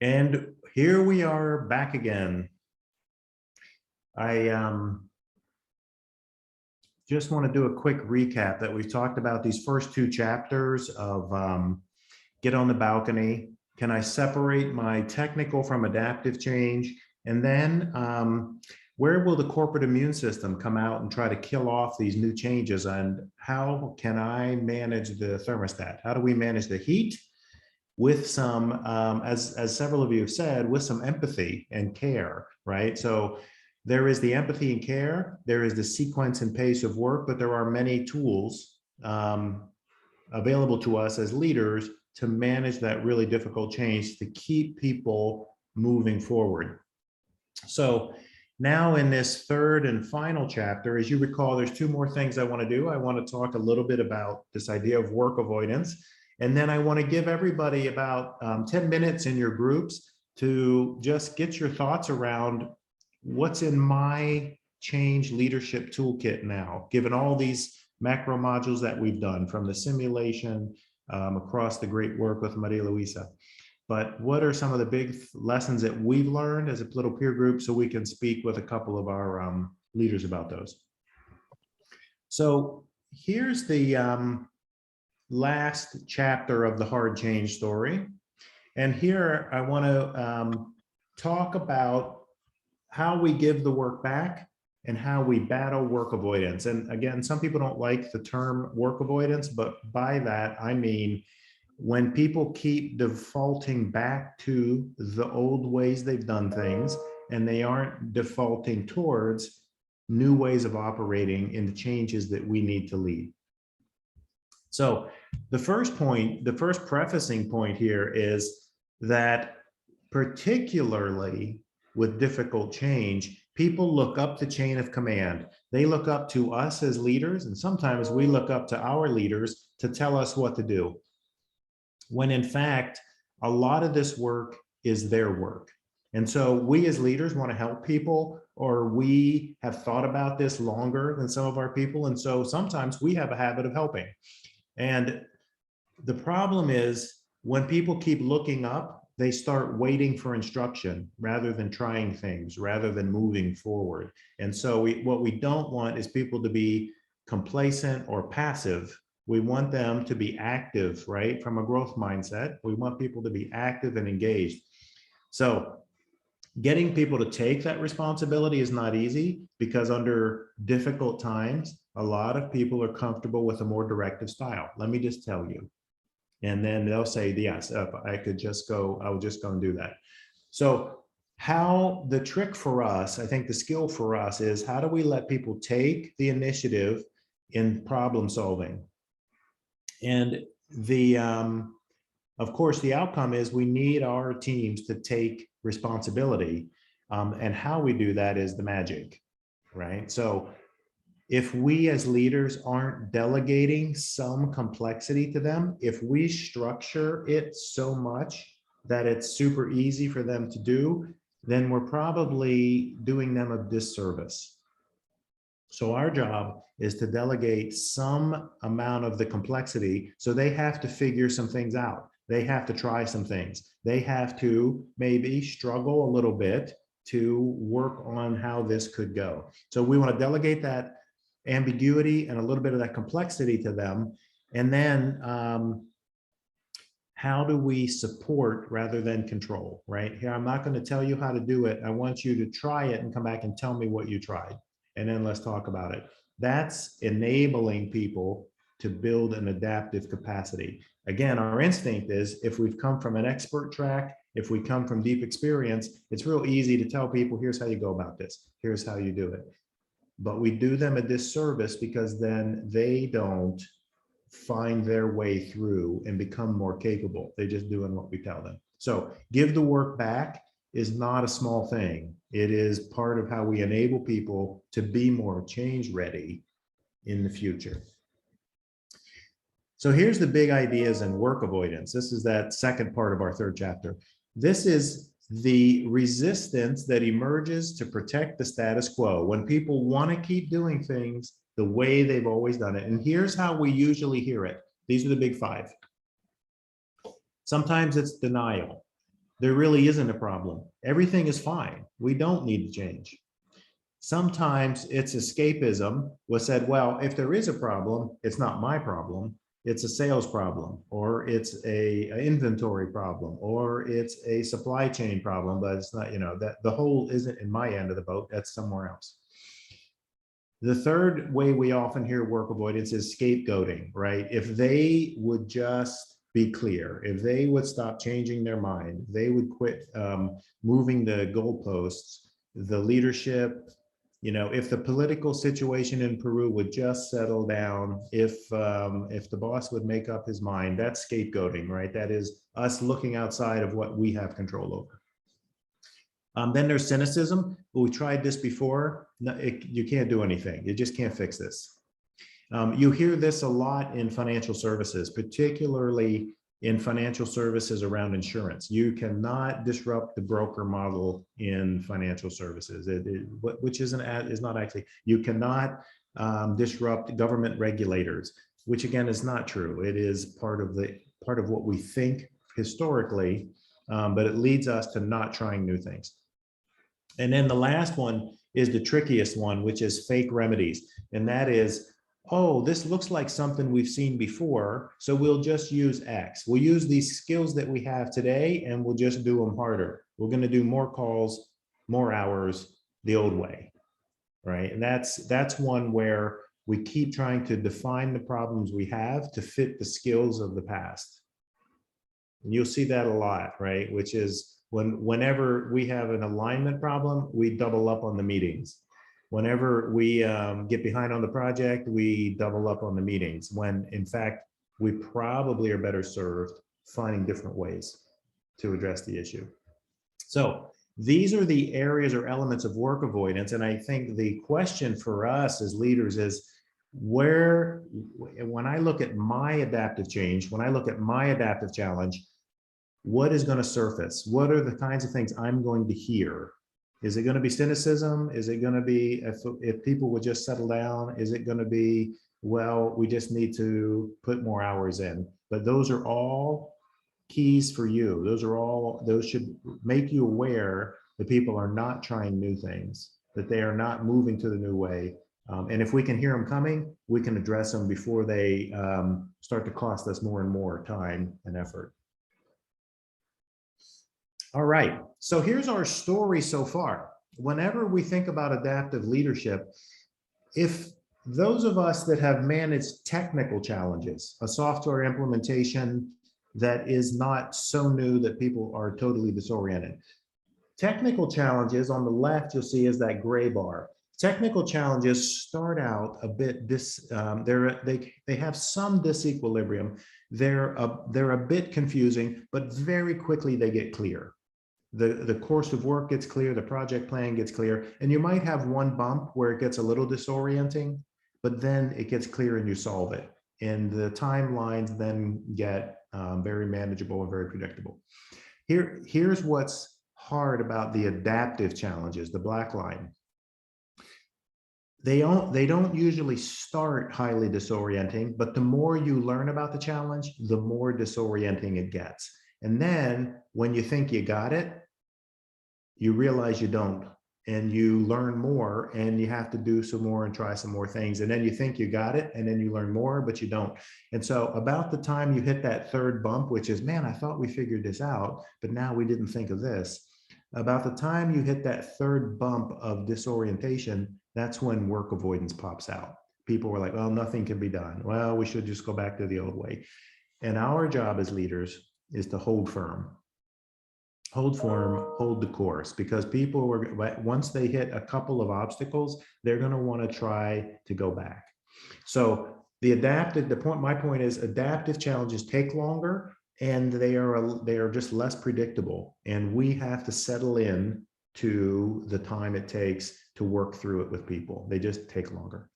And here we are back again. I just want to do a quick recap that we've talked about these first 2 chapters of Get on the Balcony. Can I separate my technical from adaptive change? And then where will the corporate immune system come out and try to kill off these new changes? And how can I manage the thermostat? How do we manage the heat with some, as several of you have said, with some empathy and care, right? So there is the empathy and care, there is the sequence and pace of work, but there are many tools available to us as leaders to manage that really difficult change, to keep people moving forward. So now in this third and final chapter, as you recall, there's 2 more things I want to do. I want to talk a little bit about this idea of work avoidance. And then I want to give everybody about 10 minutes in your groups to just get your thoughts around what's in my change leadership toolkit now, given all these macro modules that we've done from the simulation across the great work with Maria Luisa. But what are some of the big lessons that we've learned as a little peer group so we can speak with a couple of our leaders about those? So here's the last chapter of the hard change story. And here I want to talk about how we give the work back and how we battle work avoidance. And again, some people don't like the term work avoidance, but by that, I mean, when people keep defaulting back to the old ways they've done things, and they aren't defaulting towards new ways of operating in the changes that we need to lead. So the first point, the first prefacing point here is that particularly with difficult change, people look up the chain of command. They look up to us as leaders, and sometimes we look up to our leaders to tell us what to do. When in fact, a lot of this work is their work. And so we as leaders want to help people, or we have thought about this longer than some of our people. And so sometimes we have a habit of helping. And the problem is when people keep looking up, they start waiting for instruction rather than trying things, rather than moving forward. And so what we don't want is people to be complacent or passive We want them to be active, right? From a growth mindset, we want people to be active and engaged. So getting people to take that responsibility is not easy, because under difficult times, a lot of people are comfortable with a more directive style. Let me just tell you. And then they'll say, yes, if I could just go, I will just go and do that. So how the trick for us, I think the skill for us is, how do we let people take the initiative in problem solving? And the, of course, the outcome is we need our teams to take responsibility. And how we do that is the magic, right? So if we as leaders aren't delegating some complexity to them, if we structure it so much that it's super easy for them to do, then we're probably doing them a disservice. So our job is to delegate some amount of the complexity, so they have to figure some things out. They have to try some things. They have to maybe struggle a little bit to work on how this could go. So we want to delegate that ambiguity and a little bit of that complexity to them. And then how do we support rather than control, right? Here, I'm not going to tell you how to do it. I want you to try it and come back and tell me what you tried. And then let's talk about it. That's enabling people to build an adaptive capacity. Again, our instinct is, if we've come from an expert track, if we come from deep experience, it's real easy to tell people, here's how you go about this. Here's how you do it. But we do them a disservice, because then they don't find their way through and become more capable. They're just doing what we tell them. So give the work back is not a small thing. It is part of how we enable people to be more change ready in the future. So here's the big ideas in work avoidance. This is that second part of our third chapter. This is the resistance that emerges to protect the status quo when people want to keep doing things the way they've always done it. And here's how we usually hear it. These are the big five. Sometimes it's denial. There really isn't a problem. Everything is fine. We don't need to change. Sometimes it's escapism, was said, well, if there is a problem, it's not my problem. It's a sales problem, or it's an inventory problem, or it's a supply chain problem, but it's not, you know, that the whole isn't in my end of the boat, that's somewhere else. The third way we often hear work avoidance is scapegoating, right? If they would just be clear, if they would stop changing their mind, they would quit moving the goalposts, the leadership, you know, if the political situation in Peru would just settle down, if the boss would make up his mind, that's scapegoating, right? That is us looking outside of what we have control over. Then there's cynicism. Well, we tried this before. No, you can't do anything. You just can't fix this. You hear this a lot in financial services, particularly in financial services around insurance. You cannot disrupt the broker model in financial services, which is not actually, you cannot disrupt government regulators, which again is not true. It is part of what we think historically, but it leads us to not trying new things. And then the last one is the trickiest one, which is fake remedies. And that is, oh, this looks like something we've seen before, so we'll just use X. We'll use these skills that we have today and we'll just do them harder. We're going to do more calls, more hours, the old way, right? And that's one where we keep trying to define the problems we have to fit the skills of the past. And you'll see that a lot, right? Which is whenever we have an alignment problem, we double up on the meetings. Whenever we get behind on the project, we double up on the meetings, when in fact, we probably are better served finding different ways to address the issue. So these are the areas or elements of work avoidance. And I think the question for us as leaders is, when I look at my adaptive change, when I look at my adaptive challenge, what is going to surface? What are the kinds of things I'm going to hear? Is it going to be cynicism? Is it going to be, if people would just settle down? Is it going to be, well, we just need to put more hours in? But those are all keys for you. Those should make you aware that people are not trying new things, that they are not moving to the new way, And if we can hear them coming, we can address them before they start to cost us more and more time and effort. All right, so here's our story so far. Whenever we think about adaptive leadership, if those of us that have managed technical challenges, a software implementation that is not so new that people are totally disoriented. Technical challenges on the left, you'll see is that gray bar. Technical challenges start out a bit, they have some disequilibrium. They're a bit confusing, but very quickly they get clear. The course of work gets clear, the project plan gets clear, and you might have one bump where it gets a little disorienting, but then it gets clear and you solve it. And the timelines then get very manageable and very predictable. Here's what's hard about the adaptive challenges, the black line. They don't usually start highly disorienting, but the more you learn about the challenge, the more disorienting it gets. And then when you think you got it, you realize you don't, and you learn more and you have to do some more and try some more things. And then you think you got it, and then you learn more, but you don't. And so about the time you hit that third bump, which is, man, I thought we figured this out, but now we didn't think of this. About the time you hit that third bump of disorientation, that's when work avoidance pops out. People were like, well, nothing can be done. Well, we should just go back to the old way. And our job as leaders is to hold firm. Hold firm, hold the course, because people were, once they hit a couple of obstacles, they're going to want to try to go back. So my point is adaptive challenges take longer, and they are just less predictable, and we have to settle in to the time it takes to work through it with people. They just take longer.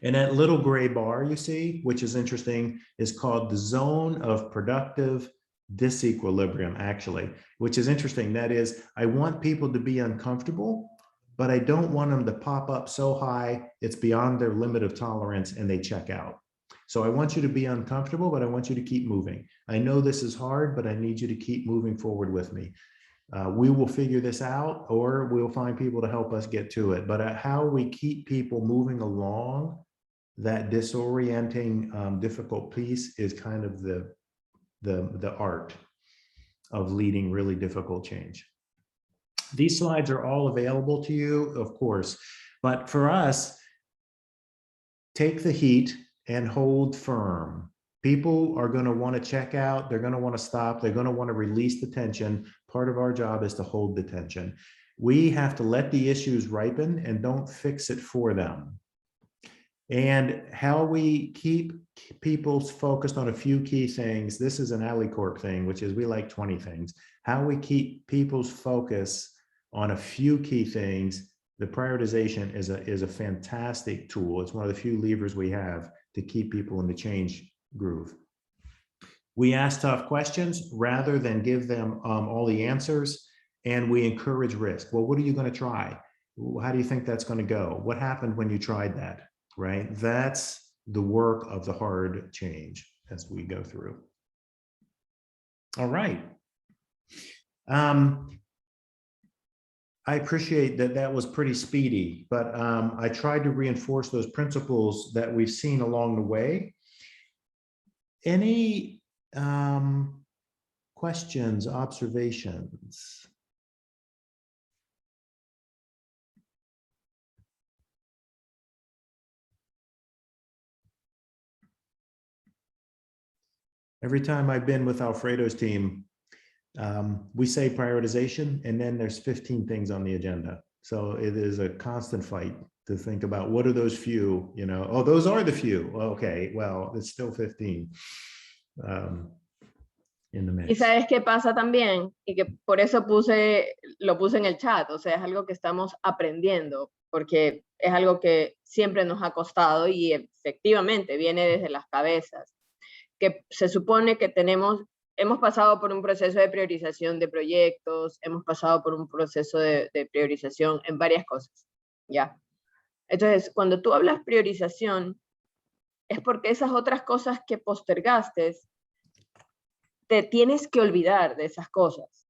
And that little gray bar you see, which is interesting, is called the zone of productive disequilibrium, actually, which is interesting. That is, I want people to be uncomfortable, but I don't want them to pop up so high it's beyond their limit of tolerance and they check out. So I want you to be uncomfortable, but I want you to keep moving. I know this is hard, but I need you to keep moving forward with me. We will figure this out, or we'll find people to help us get to it. But how we keep people moving along that disorienting, difficult piece is kind of the art of leading really difficult change. These slides are all available to you, of course, but for us, take the heat and hold firm. People are going to want to check out. They're going to want to stop. They're going to want to release the tension. Part of our job is to hold the tension. We have to let the issues ripen and don't fix it for them. And how we keep people focused on a few key things. This is an AliCorp thing, which is we like 20 things. How we keep people's focus on a few key things. The prioritization is a fantastic tool. It's one of the few levers we have to keep people in the change groove. We ask tough questions rather than give them all the answers, and we encourage risk. Well, what are you going to try? How do you think that's going to go? What happened when you tried that? Right? That's the work of the hard change as we go through. All right. I appreciate that that was pretty speedy, but I tried to reinforce those principles that we've seen along the way. Any questions, observations? Every time I've been with Alfredo's team, we say prioritization, and then there's 15 things on the agenda. So it is a constant fight to think about what are those few, you know, oh, those are the few. Okay, well, it's still 15 in the mix. Y sabes qué pasa también, y que por eso lo puse en el chat, o sea, es algo que estamos aprendiendo, porque es algo que siempre nos ha costado y efectivamente viene desde las cabezas, que se supone que hemos pasado por un proceso de priorización de proyectos, hemos pasado por un proceso de priorización en varias cosas, ¿ya? Entonces, cuando tú hablas priorización, es porque esas otras cosas que postergaste, te tienes que olvidar de esas cosas.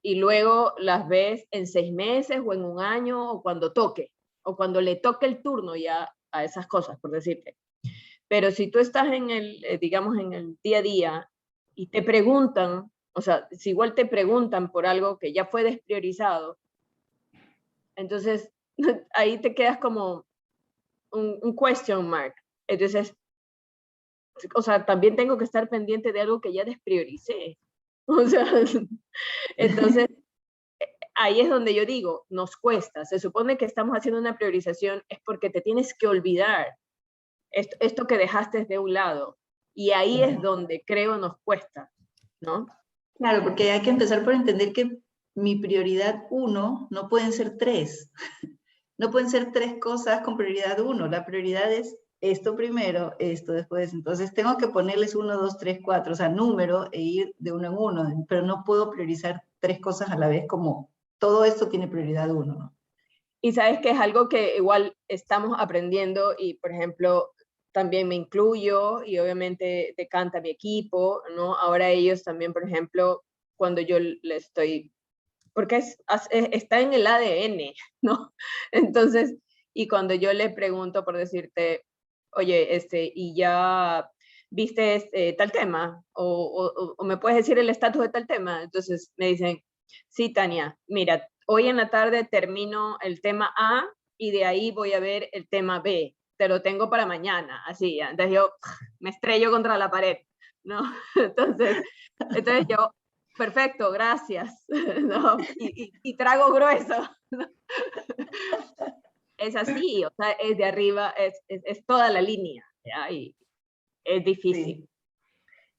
Y luego las ves en 6 meses o en un año o cuando toque, o cuando le toque el turno ya a esas cosas, por decirte. Pero si tú estás en el, digamos, en el día a día y te preguntan, o sea, si igual te preguntan por algo que ya fue despriorizado, entonces ahí te quedas como un question mark. Entonces, o sea, también tengo que estar pendiente de algo que ya desprioricé. O sea, entonces, ahí es donde yo digo, nos cuesta. Se supone que estamos haciendo una priorización es porque te tienes que olvidar esto que dejaste de un lado. Y ahí es donde creo nos cuesta, ¿no? Claro, porque hay que empezar por entender que mi prioridad 1 no pueden ser 3. No pueden ser 3 cosas con prioridad 1. La prioridad es esto primero, esto después. Entonces tengo que ponerles 1, 2, 3, 4, o sea, número e ir de uno en uno. Pero no puedo priorizar 3 cosas a la vez como todo esto tiene prioridad 1, ¿no? Y sabes que es algo que igual estamos aprendiendo y, por ejemplo, también me incluyo y obviamente decanta mi equipo, ¿no? Ahora ellos también, por ejemplo, cuando yo le estoy, porque está en el ADN, ¿no? Entonces, y cuando yo le pregunto por decirte, oye, ¿y ya viste tal tema? O me puedes decir el estatus de tal tema. Entonces me dicen, sí, Tania, mira, hoy en la tarde termino el tema A y de ahí voy a ver el tema B. Te lo tengo para mañana, así. ¿Ya? Entonces yo me estrello contra la pared, ¿no? Entonces yo, perfecto, gracias, ¿no? Y trago grueso, ¿no? Es así, o sea, es de arriba, es toda la línea, ¿ya? Y es difícil.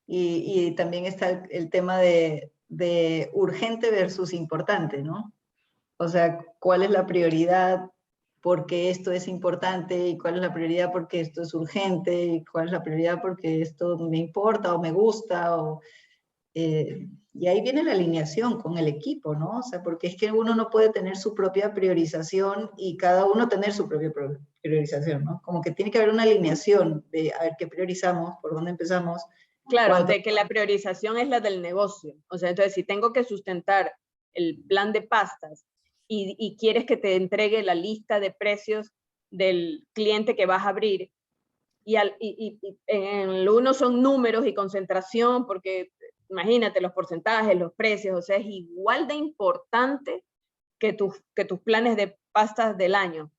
Sí. Y también está el tema de urgente versus importante, ¿no? O sea, ¿cuál es la prioridad porque esto es importante? ¿Y cuál es la prioridad porque esto es urgente? ¿Y cuál es la prioridad porque esto me importa o me gusta? Y ahí viene la alineación con el equipo, ¿no? O sea, porque es que uno no puede tener su propia priorización y cada uno tener su propia priorización, ¿no? Como que tiene que haber una alineación de a ver qué priorizamos, por dónde empezamos. Claro, de que la priorización es la del negocio. O sea, entonces si tengo que sustentar el plan de pastas y quieres que te entregue la lista de precios del cliente que vas a abrir, y en el uno son números y concentración, porque imagínate los porcentajes, los precios, o sea, es igual de importante que tus planes de pastas del año.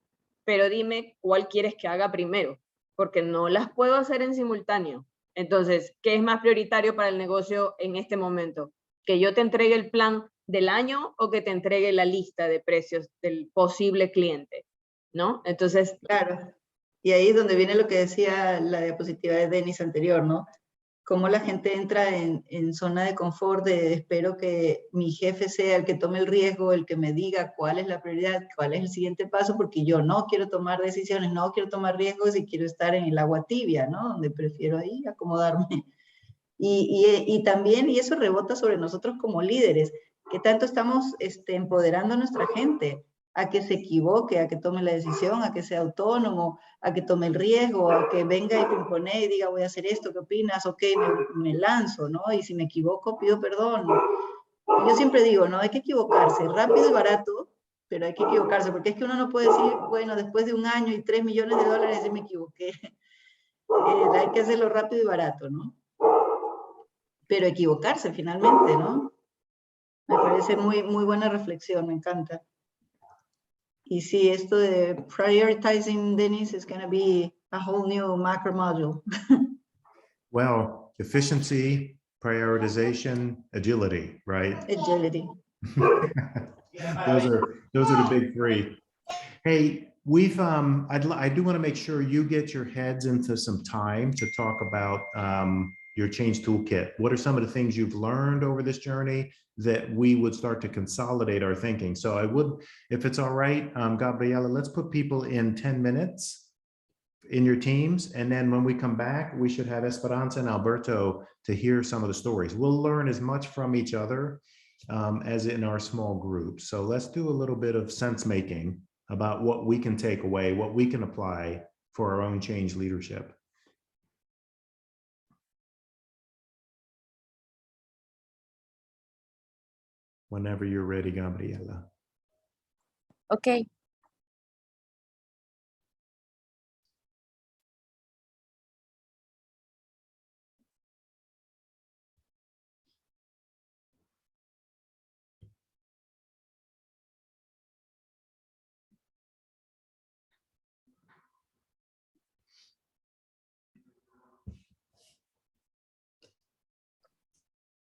Pero dime cuál quieres que haga primero, porque no las puedo hacer en simultáneo. Entonces, ¿qué es más prioritario para el negocio en este momento? ¿Que yo te entregue el plan del año o que te entregue la lista de precios del posible cliente? ¿No? Entonces, claro. Y ahí es donde viene lo que decía la diapositiva de Denis anterior, ¿no? Cómo la gente entra en zona de confort de espero que mi jefe sea el que tome el riesgo, el que me diga cuál es la prioridad, cuál es el siguiente paso, porque yo no quiero tomar decisiones, no quiero tomar riesgos y quiero estar en el agua tibia, ¿no? Donde prefiero ahí acomodarme. Y también, y eso rebota sobre nosotros como líderes, que tanto estamos empoderando a nuestra gente a que se equivoque, a que tome la decisión, a que sea autónomo, a que tome el riesgo, a que venga y pimpone y diga voy a hacer esto, ¿qué opinas? Ok, me lanzo, ¿no? Y si me equivoco, pido perdón. Y yo siempre digo, no, hay que equivocarse, rápido y barato, pero hay que equivocarse, porque es que uno no puede decir, bueno, después de un año y $3 millones me equivoqué. Hay que hacerlo rápido y barato, ¿no? Pero equivocarse finalmente, ¿no? Me parece muy, muy buena reflexión, me encanta. Y sí, esto de prioritizing, Dennis, is going to be a whole new macro module. Well, efficiency, prioritization, agility, right? Agility. those are the big three. Hey, we've I do want to make sure you get your heads into some time to talk about your change toolkit. What are some of the things you've learned over this journey that we would start to consolidate our thinking? So I would, if it's all right, Gabriela, let's put people in 10 minutes in your teams. And then when we come back, we should have Esperanza and Alberto to hear some of the stories. We'll learn as much from each other as in our small groups. So let's do a little bit of sense making about what we can take away, what we can apply for our own change leadership. Whenever you're ready, Gabriela. Okay.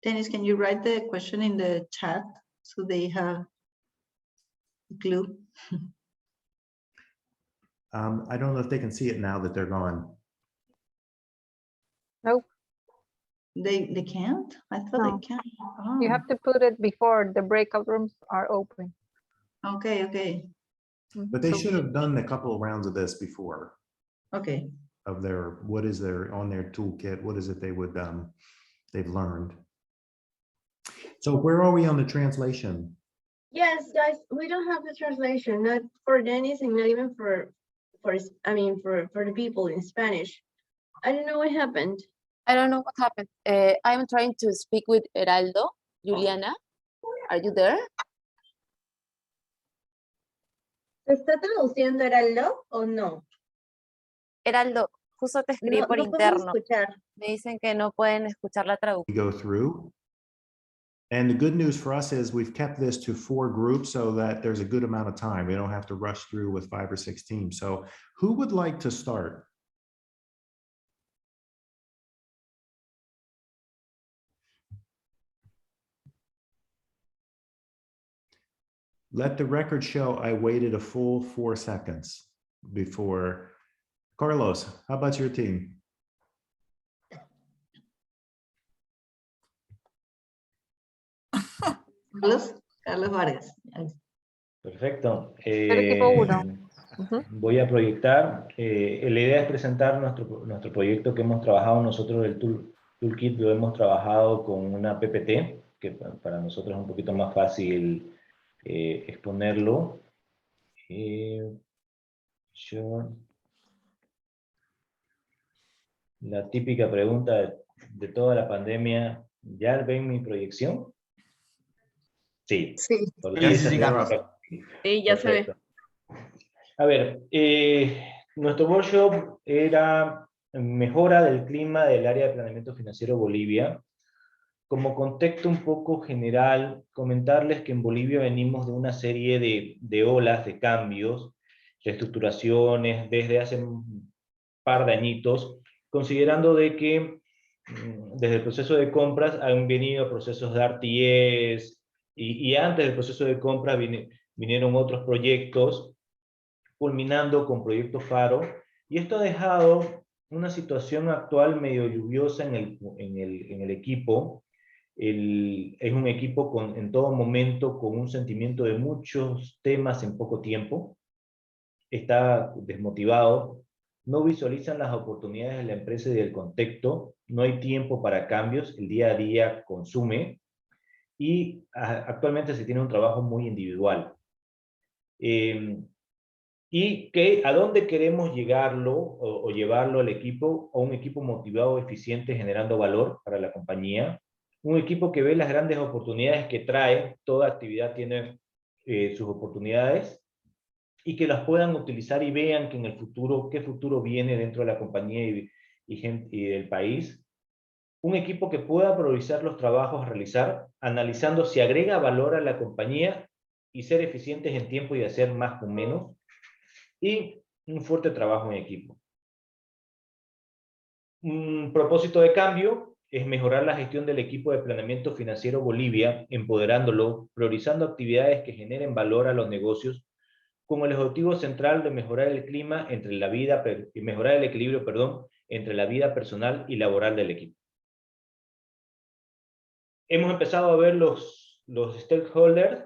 Dennis, can you write the question in the chat so they have a clue? I don't know if they can see it now that they're gone. Nope. They can't? I thought No. they can. You Oh, have to put it before the breakout rooms are open. okay, okay, But they So- should have done a couple of rounds of this before, okay. of their, what is their, on their toolkit, what is it they would, they've learned. So where are we on the translation? Yes, guys, we don't have the translation, not for Dennis and not even for the people in Spanish. I don't know what happened. I don't know what happened. I'm trying to speak with Heraldo. Juliana, are you there? ¿Se está traduciendo, Heraldo, o no? Heraldo, justo te escribí No, por no podemos interno. escuchar. Me dicen que no pueden escuchar la traducción. We go through. And the good news for us is we've kept this to 4 groups so that there's a good amount of time. We don't have to rush through with 5 or 6 teams. So who would like to start? Let the record show I waited a full 4 seconds before. Carlos, how about your team? Carlos Vargas. Perfecto. El equipo 1. Voy a proyectar. La idea es presentar nuestro proyecto que hemos trabajado nosotros del Toolkit. Lo hemos trabajado con una PPT, que para nosotros es un poquito más fácil exponerlo. La típica pregunta de toda la pandemia, ¿ya ven mi proyección? Sí. Sí. Sí, Carlos. Sí, ya se ve. Perfecto. A ver, nuestro workshop era mejora del clima del área de planeamiento financiero Bolivia. Como contexto un poco general, comentarles que en Bolivia venimos de una serie de olas de cambios, reestructuraciones desde hace un par de añitos, considerando de que desde el proceso de compras han venido procesos de RTS y antes del proceso de compras vinieron otros proyectos, culminando con Proyecto Faro, y esto ha dejado una situación actual medio lluviosa en el equipo. Es un equipo en todo momento con un sentimiento de muchos temas en poco tiempo, está desmotivado, no visualizan las oportunidades de la empresa y del contexto, no hay tiempo para cambios, el día a día consume, y actualmente se tiene un trabajo muy individual. Y ¿a dónde queremos llegarlo o llevarlo al equipo? A un equipo motivado, eficiente, generando valor para la compañía. Un equipo que ve las grandes oportunidades que trae, toda actividad tiene sus oportunidades, y que las puedan utilizar y vean que en el futuro, qué futuro viene dentro de la compañía y del país. Un equipo que pueda priorizar los trabajos a realizar, analizando si agrega valor a la compañía y ser eficientes en tiempo y hacer más con menos. Y un fuerte trabajo en equipo. Un propósito de cambio es mejorar la gestión del equipo de planeamiento financiero Bolivia, empoderándolo, priorizando actividades que generen valor a los negocios, con el objetivo central de mejorar el clima entre la vida y mejorar el equilibrio, entre la vida personal y laboral del equipo. Hemos empezado a ver los stakeholders.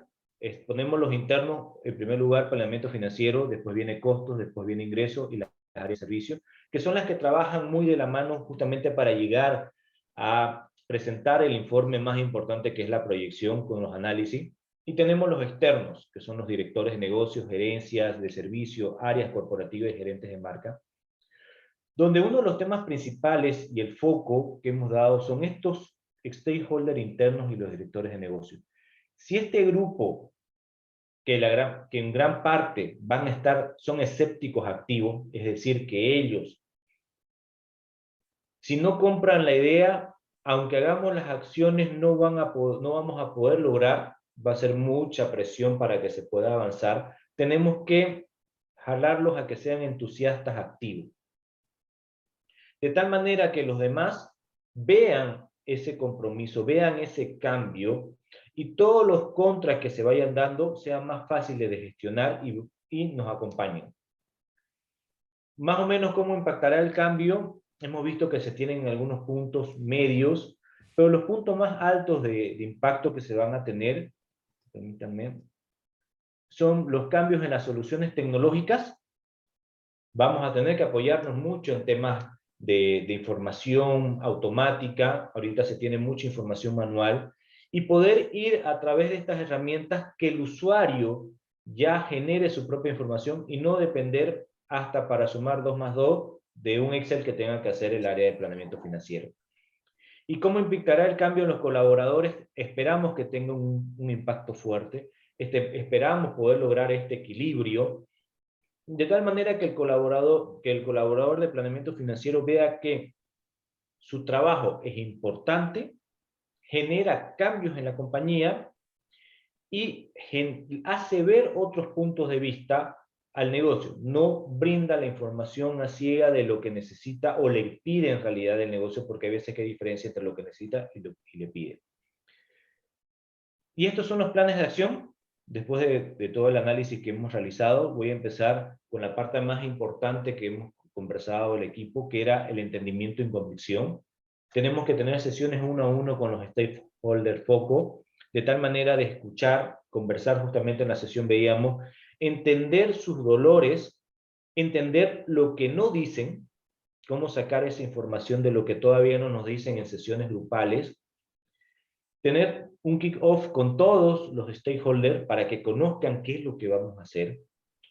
Ponemos los internos, en primer lugar, planeamiento financiero, después viene costos, después viene ingresos y las áreas de servicio, que son las que trabajan muy de la mano justamente para llegar a presentar el informe más importante, que es la proyección con los análisis. Y tenemos los externos, que son los directores de negocios, gerencias de servicio, áreas corporativas y gerentes de marca, donde uno de los temas principales y el foco que hemos dado son estos stakeholders internos y los directores de negocios. Si este grupo, que en gran parte son escépticos activos, es decir, que ellos, si no compran la idea, aunque hagamos las acciones, no vamos a poder lograr, va a ser mucha presión para que se pueda avanzar, tenemos que jalarlos a que sean entusiastas activos. De tal manera que los demás vean ese compromiso, vean ese cambio y todos los contras que se vayan dando sean más fáciles de gestionar y nos acompañen. Más o menos cómo impactará el cambio, hemos visto que se tienen algunos puntos medios, pero los puntos más altos de impacto que se van a tener, permítanme, son los cambios en las soluciones tecnológicas. Vamos a tener que apoyarnos mucho en temas de información automática, ahorita se tiene mucha información manual, y poder ir a través de estas herramientas que el usuario ya genere su propia información y no depender hasta para sumar 2 más 2 de un Excel que tenga que hacer el área de planeamiento financiero. ¿Y cómo impactará el cambio en los colaboradores? Esperamos que tenga un impacto fuerte, esperamos poder lograr este equilibrio, de tal manera que el colaborador de planeamiento financiero vea que su trabajo es importante, genera cambios en la compañía y hace ver otros puntos de vista al negocio. No brinda la información a ciega de lo que necesita o le pide en realidad el negocio, porque hay veces que hay diferencia entre lo que necesita y le pide. Y estos son los planes de acción. Después de todo el análisis que hemos realizado, voy a empezar con la parte más importante que hemos conversado el equipo, que era el entendimiento y convicción. Tenemos que tener sesiones 1 a 1 con los stakeholders foco, de tal manera de escuchar, conversar. Justamente en la sesión veíamos, entender sus dolores, entender lo que no dicen, cómo sacar esa información de lo que todavía no nos dicen en sesiones grupales, tener un kick-off con todos los stakeholders para que conozcan qué es lo que vamos a hacer.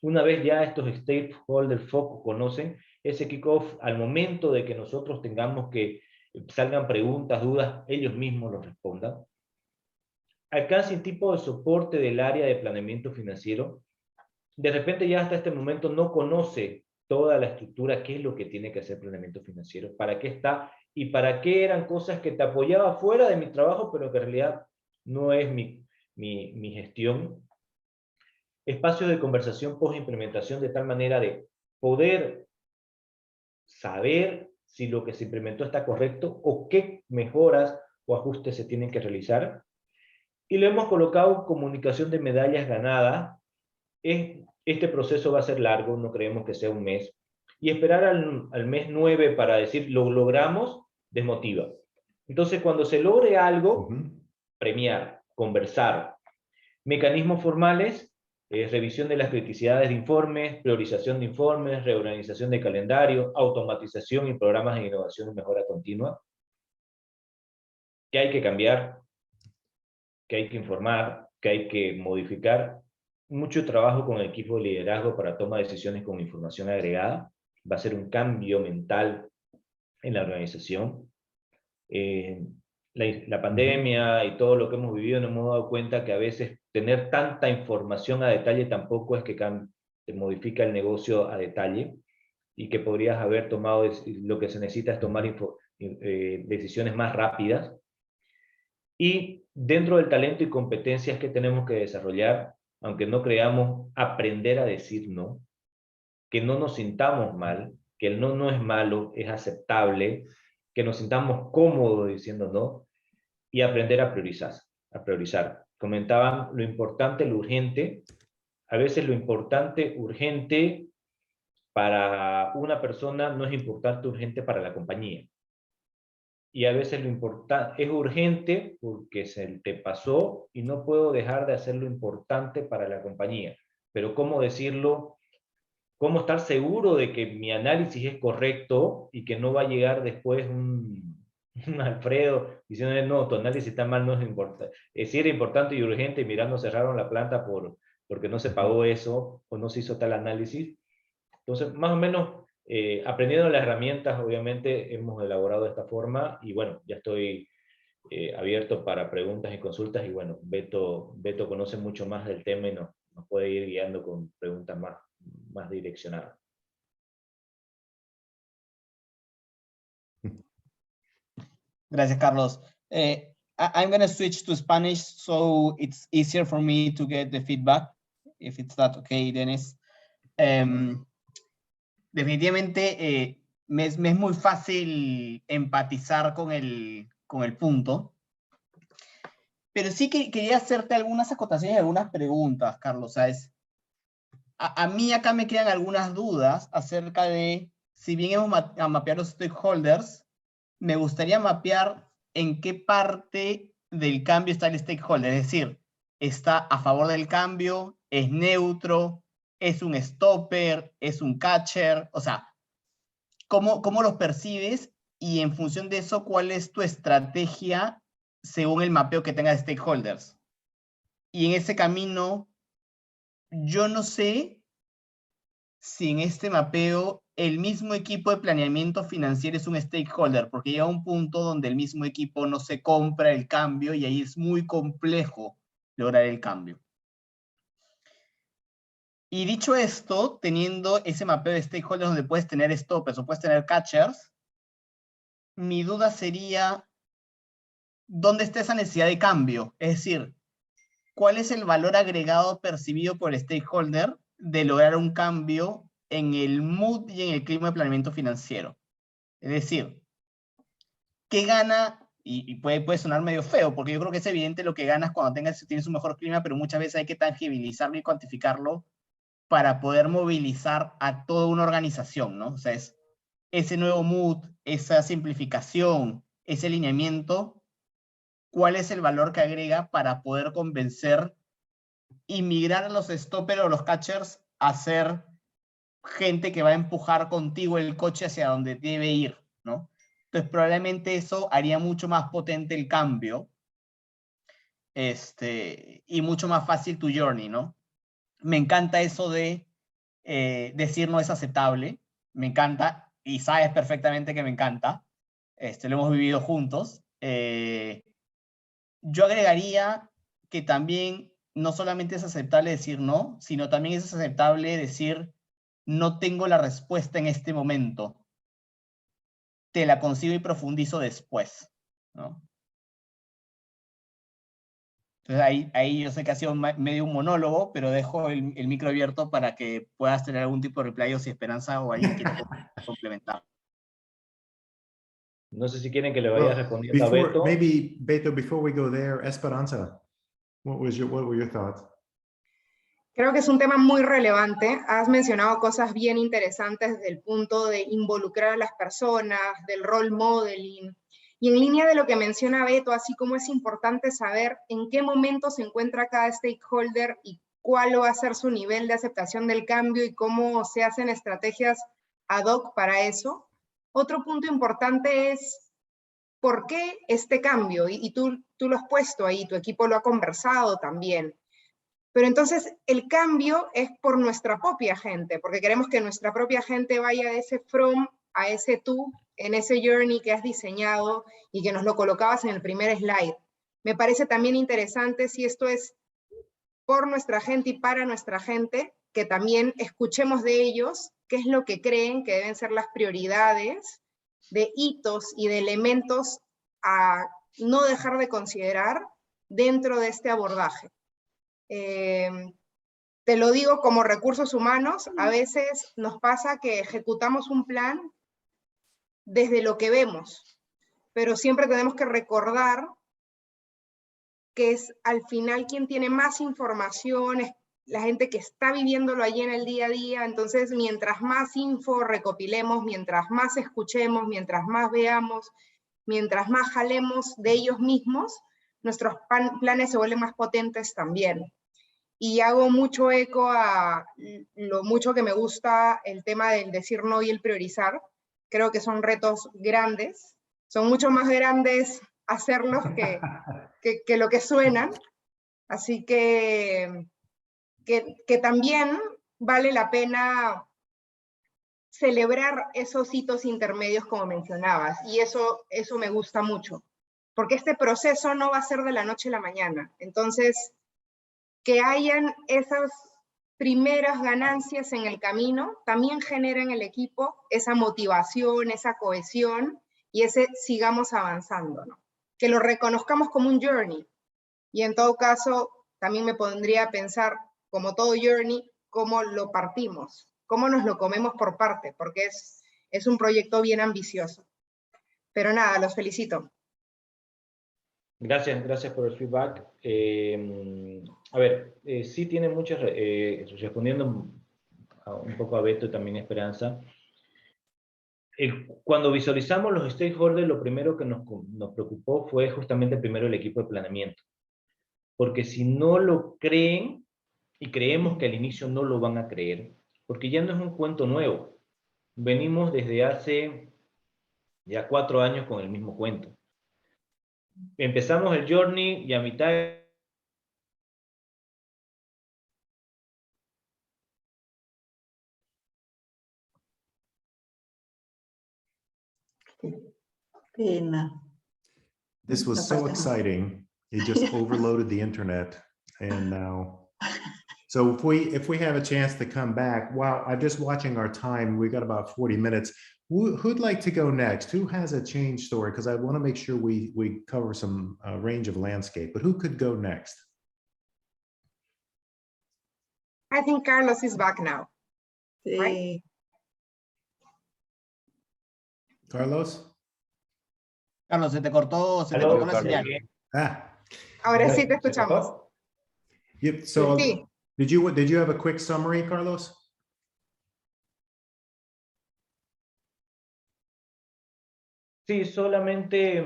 Una vez ya estos stakeholders foco conocen, ese kick-off, al momento de que nosotros tengamos que salgan preguntas, dudas, ellos mismos los respondan. Alcance un tipo de soporte del área de planeamiento financiero. De repente ya hasta este momento no conoce toda la estructura, qué es lo que tiene que hacer planeamiento financiero, para qué está y para qué eran cosas que te apoyaba fuera de mi trabajo, pero que en realidad no es mi gestión. Espacios de conversación post-implementación, de tal manera de poder saber si lo que se implementó está correcto o qué mejoras o ajustes se tienen que realizar. Y le hemos colocado comunicación de medallas ganadas. Este proceso va a ser largo, no creemos que sea un mes. Y esperar al mes 9 para decir lo logramos, desmotiva. Entonces, cuando se logre algo, premiar, conversar. Mecanismos formales, revisión de las criticidades de informes, priorización de informes, reorganización de calendario, automatización y programas de innovación y mejora continua. ¿Qué hay que cambiar? ¿Qué hay que informar? ¿Qué hay que modificar? Mucho trabajo con el equipo de liderazgo para toma de decisiones con información agregada. Va a ser un cambio mental en la organización. La pandemia y todo lo que hemos vivido, nos hemos dado cuenta que a veces tener tanta información a detalle tampoco es que te modifica el negocio a detalle, y que podrías haber tomado, lo que se necesita es tomar decisiones más rápidas. Y dentro del talento y competencias que tenemos que desarrollar, aunque no creamos, aprender a decir no, que no nos sintamos mal, que el no no es malo, es aceptable, que nos sintamos cómodos diciendo no, y aprender a priorizar. Comentaban lo importante, lo urgente. A veces lo importante, urgente para una persona no es importante, urgente para la compañía. Y a veces lo importante es urgente porque se te pasó y no puedo dejar de hacer lo importante para la compañía. Pero ¿cómo decirlo? ¿Cómo estar seguro de que mi análisis es correcto y que no va a llegar después un Alfredo diciendo, no, tu análisis está mal, no es importante? Si era importante y urgente y mirando cerraron la planta porque no se pagó eso o no se hizo tal análisis. Entonces, más o menos, aprendiendo las herramientas, obviamente, hemos elaborado de esta forma, y bueno, ya estoy abierto para preguntas y consultas, y bueno, Beto conoce mucho más del tema y nos puede ir guiando con preguntas más direccionadas. Gracias, Carlos. I'm going to switch to Spanish so it's easier for me to get the feedback, if it's that okay, Dennis. Definitivamente me es muy fácil empatizar con el con el punto. Pero sí que quería hacerte algunas acotaciones y algunas preguntas, Carlos. ¿Sabes? A mí acá me quedan algunas dudas acerca de, si bien hemos mapeado los stakeholders, me gustaría mapear en qué parte del cambio está el stakeholder. Es decir, ¿está a favor del cambio? ¿Es neutro? ¿Es un stopper? ¿Es un catcher? O sea, ¿cómo los percibes? Y en función de eso, ¿cuál es tu estrategia según el mapeo que tenga de stakeholders? Y en ese camino, yo no sé si en este mapeo el mismo equipo de planeamiento financiero es un stakeholder, porque llega un punto donde el mismo equipo no se compra el cambio y ahí es muy complejo lograr el cambio. Y dicho esto, teniendo ese mapeo de stakeholders donde puedes tener stoppers o puedes tener catchers, mi duda sería, ¿dónde está esa necesidad de cambio? Es decir, ¿cuál es el valor agregado percibido por el stakeholder de lograr un cambio en el mood y en el clima de planeamiento financiero? Es decir, ¿qué gana? Y puede sonar medio feo, porque yo creo que es evidente lo que ganas cuando tienes un mejor clima, pero muchas veces hay que tangibilizarlo y cuantificarlo para poder movilizar a toda una organización, ¿no? O sea, es ese nuevo mood, esa simplificación, ese alineamiento, ¿cuál es el valor que agrega para poder convencer y migrar a los stoppers o los catchers a ser gente que va a empujar contigo el coche hacia donde debe ir, ¿no? Entonces probablemente eso haría mucho más potente el cambio y mucho más fácil tu journey, ¿no? Me encanta eso de decir no es aceptable, me encanta, y sabes perfectamente que me encanta, lo hemos vivido juntos. Yo agregaría que también no solamente es aceptable decir no, sino también es aceptable decir no tengo la respuesta en este momento, te la consigo y profundizo después, ¿no? Entonces ahí yo sé que ha sido medio un monólogo, pero dejo el micro abierto para que puedas tener algún tipo de reply o si Esperanza o alguien quiere complementar. No sé si quieren que le vaya Well, respondiendo a before, Beto. maybe, Beto, before we go there, Esperanza, what were your thoughts? Creo que es un tema muy relevante. Has mencionado cosas bien interesantes desde el punto de involucrar a las personas, del role modeling. Y en línea de lo que menciona Beto, así como es importante saber en qué momento se encuentra cada stakeholder y cuál va a ser su nivel de aceptación del cambio y cómo se hacen estrategias ad hoc para eso. Otro punto importante es por qué este cambio, y tú lo has puesto ahí, tu equipo lo ha conversado también. Pero entonces el cambio es por nuestra propia gente, porque queremos que nuestra propia gente vaya de ese from a ese to, en ese journey que has diseñado y que nos lo colocabas en el primer slide. Me parece también interesante si esto es por nuestra gente y para nuestra gente, que también escuchemos de ellos qué es lo que creen que deben ser las prioridades de hitos y de elementos a no dejar de considerar dentro de este abordaje. Te lo digo como recursos humanos, a veces nos pasa que ejecutamos un plan desde lo que vemos, pero siempre tenemos que recordar que es al final quien tiene más información, es la gente que está viviéndolo allí en el día a día. Entonces, mientras más info recopilemos, mientras más escuchemos, mientras más veamos, mientras más jalemos de ellos mismos, nuestros planes se vuelven más potentes también. Y hago mucho eco a lo mucho que me gusta el tema del decir no y el priorizar. Creo que son retos grandes, son mucho más grandes hacerlos que lo que suenan. Así que también vale la pena celebrar esos hitos intermedios como mencionabas, y eso me gusta mucho, porque este proceso no va a ser de la noche a la mañana. Entonces, que hayan esas primeras ganancias en el camino, también genera en el equipo esa motivación, esa cohesión y ese sigamos avanzando, ¿no? Que lo reconozcamos como un journey. Y en todo caso, también me pondría a pensar, como todo journey, cómo lo partimos, cómo nos lo comemos por parte, porque es un proyecto bien ambicioso. Pero nada, los felicito. Gracias por el feedback. A ver, sí tiene muchas, respondiendo un poco a Beto y también a Esperanza, cuando visualizamos los stakeholders, lo primero que nos preocupó fue justamente primero el equipo de planeamiento. Porque si no lo creen, y creemos que al inicio no lo van a creer, porque ya no es un cuento nuevo. Venimos desde hace ya 4 años con el mismo cuento. Empezamos el journey y a mitad Pena. This was so exciting. It just overloaded the internet. And now, so if we have a chance to come back, wow, I'm just watching our time. We got about 40 minutes. Who'd like to go next? Who has a change story? Because I want to make sure we cover some range of landscape, but who could go next? I think Carlos is back now. Sí. Right? Carlos? Carlos, se te cortó la señal. Ah. Ahora sí te escuchamos. Yep. So Sí. did you have a quick summary, Carlos? Sí, solamente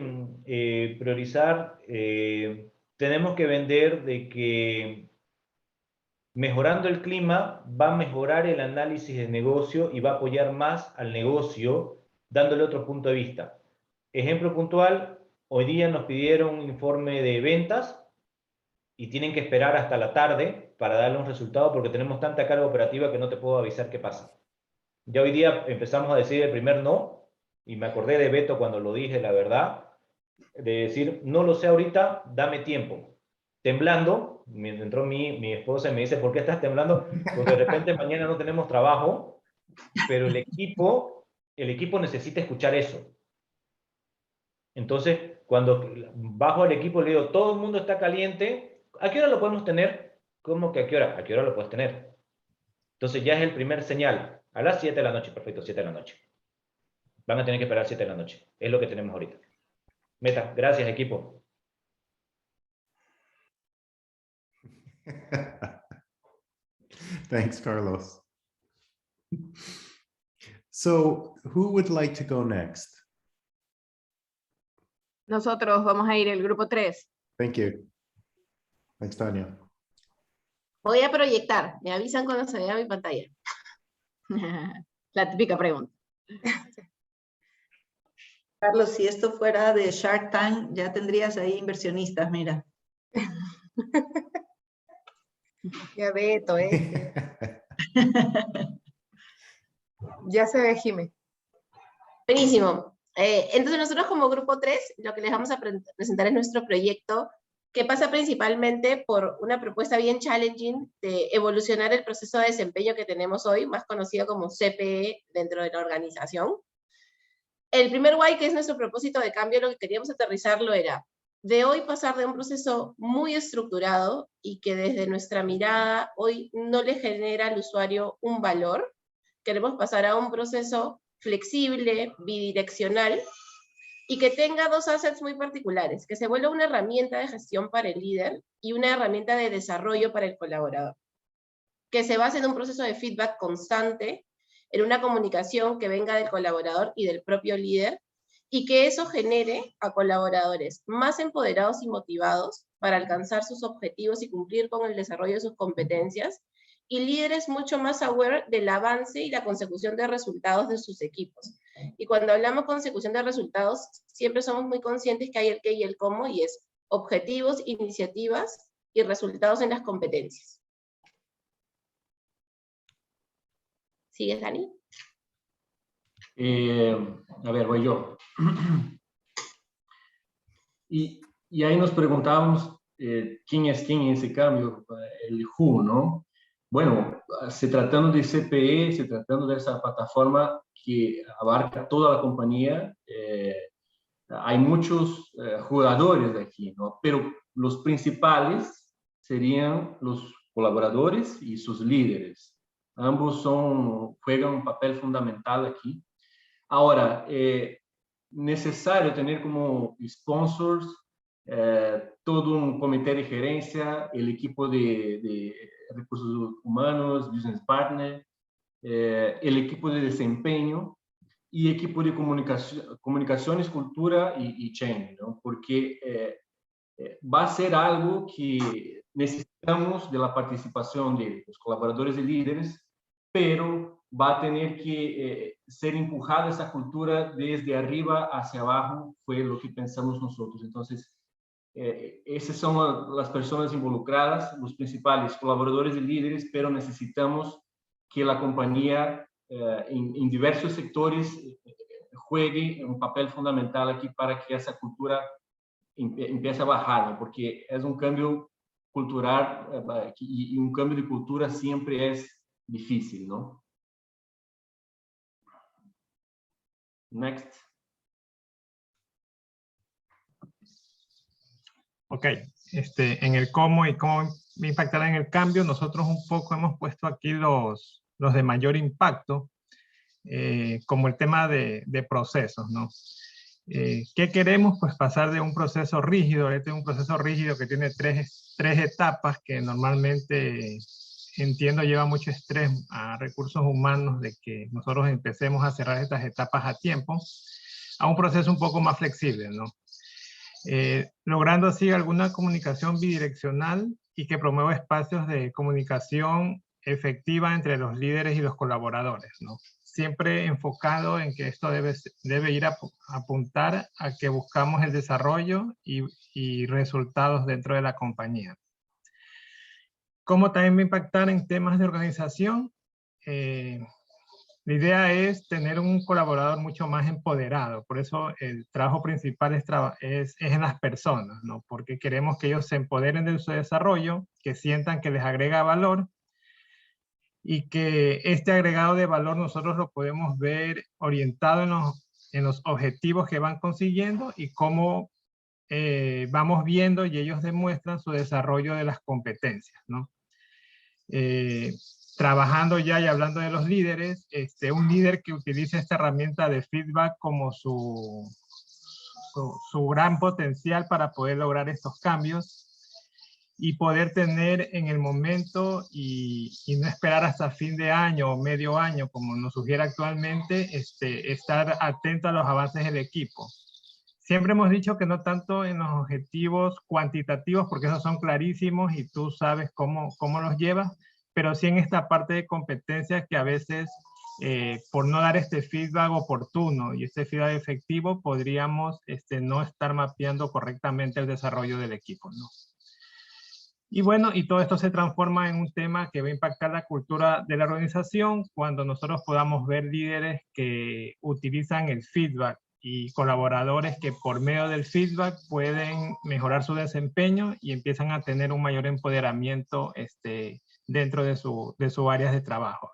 priorizar, tenemos que vender de que mejorando el clima va a mejorar el análisis de negocio y va a apoyar más al negocio dándole otro punto de vista. Ejemplo puntual, hoy día nos pidieron un informe de ventas y tienen que esperar hasta la tarde para darle un resultado porque tenemos tanta carga operativa que no te puedo avisar qué pasa. Ya hoy día empezamos a decir el primer no, y me acordé de Beto cuando lo dije, la verdad, de decir, no lo sé ahorita, dame tiempo. Temblando, entró mi esposa y me dice, ¿por qué estás temblando? Porque de repente mañana no tenemos trabajo, pero el equipo necesita escuchar eso. Entonces, cuando bajo al equipo le digo, todo el mundo está caliente, ¿a qué hora lo podemos tener? ¿Cómo que a qué hora? ¿A qué hora lo puedes tener? Entonces ya es el primer señal. A las 7 de la noche, perfecto, 7 de la noche. Van a tener que esperar 7 de la noche. Es lo que tenemos ahorita. Meta, gracias equipo. Thanks, Carlos. So who would like to go next? Nosotros vamos a ir el grupo 3. Thank you. Thanks, Tanya. Voy a proyectar. Me avisan cuando se vea mi pantalla. La típica pregunta. Carlos, si esto fuera de Shark Tank, ya tendrías ahí inversionistas, mira. Ya Beto, Ya se ve, Jimé. Buenísimo. Entonces nosotros como grupo 3, lo que les vamos a presentar es nuestro proyecto, que pasa principalmente por una propuesta bien challenging de evolucionar el proceso de desempeño que tenemos hoy, más conocido como CPE dentro de la organización. El primer why, que es nuestro propósito de cambio, lo que queríamos aterrizarlo era de hoy pasar de un proceso muy estructurado y que desde nuestra mirada hoy no le genera al usuario un valor. Queremos pasar a un proceso flexible, bidireccional, y que tenga dos assets muy particulares, que se vuelva una herramienta de gestión para el líder y una herramienta de desarrollo para el colaborador. Que se base en un proceso de feedback constante, en una comunicación que venga del colaborador y del propio líder, y que eso genere a colaboradores más empoderados y motivados para alcanzar sus objetivos y cumplir con el desarrollo de sus competencias, y líderes mucho más aware del avance y la consecución de resultados de sus equipos. Y cuando hablamos de consecución de resultados, siempre somos muy conscientes que hay el qué y el cómo, y es objetivos, iniciativas y resultados en las competencias. ¿Sigues, Dani? A ver, voy yo. Y ahí nos preguntábamos quién es quién en ese cambio, el who, ¿no? Bueno, se tratando de CPE, se tratando de esa plataforma que abarca toda la compañía, hay muchos jugadores de aquí, ¿no? Pero los principales serían los colaboradores y sus líderes. Ambos juegan un papel fundamental aquí. Ahora, necesario tener como sponsors todo un comité de gerencia, el equipo de recursos humanos, business partner, el equipo de desempeño y equipo de comunicaciones, cultura y change, ¿no? Porque va a ser algo que necesitamos de la participación de los colaboradores y líderes, pero va a tener que ser empujada esa cultura desde arriba hacia abajo, fue lo que pensamos nosotros. Entonces, esas son las personas involucradas, los principales colaboradores y líderes, pero necesitamos que la compañía en diversos sectores juegue un papel fundamental aquí para que esa cultura empiece a bajar, ¿no? Porque es un cambio cultural y un cambio de cultura siempre es difícil, ¿no? Next. Ok, en el cómo y cómo impactará en el cambio, nosotros un poco hemos puesto aquí los de mayor impacto, como el tema de procesos, ¿no? ¿Qué queremos? Pues pasar de un proceso rígido, un proceso rígido que tiene tres etapas que normalmente, entiendo, lleva mucho estrés a recursos humanos de que nosotros empecemos a cerrar estas etapas a tiempo, a un proceso un poco más flexible, ¿no? Logrando así alguna comunicación bidireccional y que promueva espacios de comunicación efectiva entre los líderes y los colaboradores, ¿no? Siempre enfocado en que esto debe ir a apuntar a que buscamos el desarrollo y resultados dentro de la compañía. ¿Cómo también va a impactar en temas de organización? La idea es tener un colaborador mucho más empoderado. Por eso el trabajo principal es en las personas, ¿no? Porque queremos que ellos se empoderen de su desarrollo, que sientan que les agrega valor y que este agregado de valor nosotros lo podemos ver orientado en los objetivos que van consiguiendo y cómo vamos viendo y ellos demuestran su desarrollo de las competencias, ¿no? Trabajando ya y hablando de los líderes, un líder que utilice esta herramienta de feedback como su gran potencial para poder lograr estos cambios y poder tener en el momento y no esperar hasta fin de año o medio año, como nos sugiere actualmente, estar atento a los avances del equipo. Siempre hemos dicho que no tanto en los objetivos cuantitativos, porque esos son clarísimos y tú sabes cómo los llevas, pero sí en esta parte de competencias que a veces, por no dar este feedback oportuno y este feedback efectivo, podríamos no estar mapeando correctamente el desarrollo del equipo, ¿no? Y bueno, y todo esto se transforma en un tema que va a impactar la cultura de la organización cuando nosotros podamos ver líderes que utilizan el feedback y colaboradores que por medio del feedback pueden mejorar su desempeño y empiezan a tener un mayor empoderamiento dentro de su áreas de trabajo.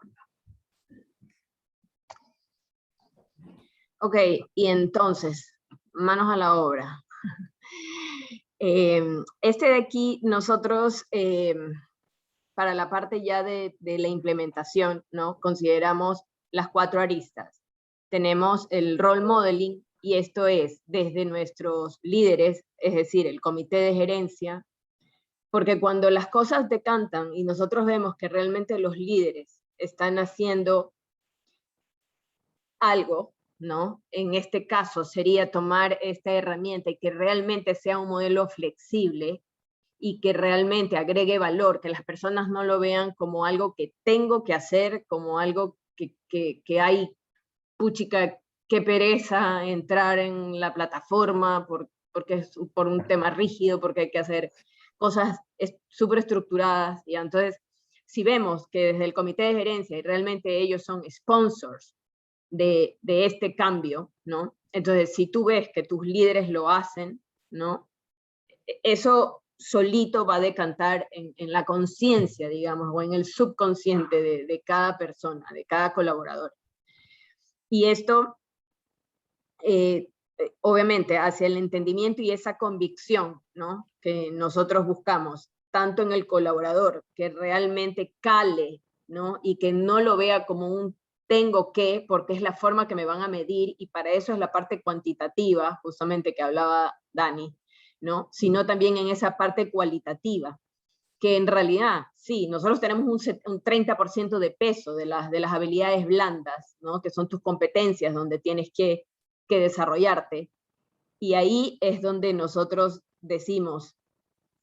Ok, y entonces, manos a la obra. De aquí, nosotros, para la parte ya de la implementación, ¿no? Consideramos las 4 aristas. Tenemos el role modeling, y esto es desde nuestros líderes, es decir, el comité de gerencia, porque cuando las cosas decantan y nosotros vemos que realmente los líderes están haciendo algo, ¿no? En este caso sería tomar esta herramienta y que realmente sea un modelo flexible y que realmente agregue valor, que las personas no lo vean como algo que tengo que hacer, como algo que hay, puchica, qué pereza entrar en la plataforma porque es por un tema rígido, porque hay que hacer cosas súper estructuradas. Y entonces, si vemos que desde el comité de gerencia y realmente ellos son sponsors de este cambio, ¿no? Entonces, si tú ves que tus líderes lo hacen, ¿no? Eso solito va a decantar en la conciencia, digamos, o en el subconsciente de cada persona, de cada colaborador. Y esto, obviamente, hacia el entendimiento y esa convicción, ¿no? Que nosotros buscamos, tanto en el colaborador, que realmente cale, ¿no? Y que no lo vea como un tengo que, porque es la forma que me van a medir, y para eso es la parte cuantitativa, justamente que hablaba Dani, ¿no? Sino también en esa parte cualitativa, que en realidad, sí, nosotros tenemos un 30% de peso de las habilidades blandas, ¿no? Que son tus competencias donde tienes que desarrollarte. Y ahí es donde nosotros decimos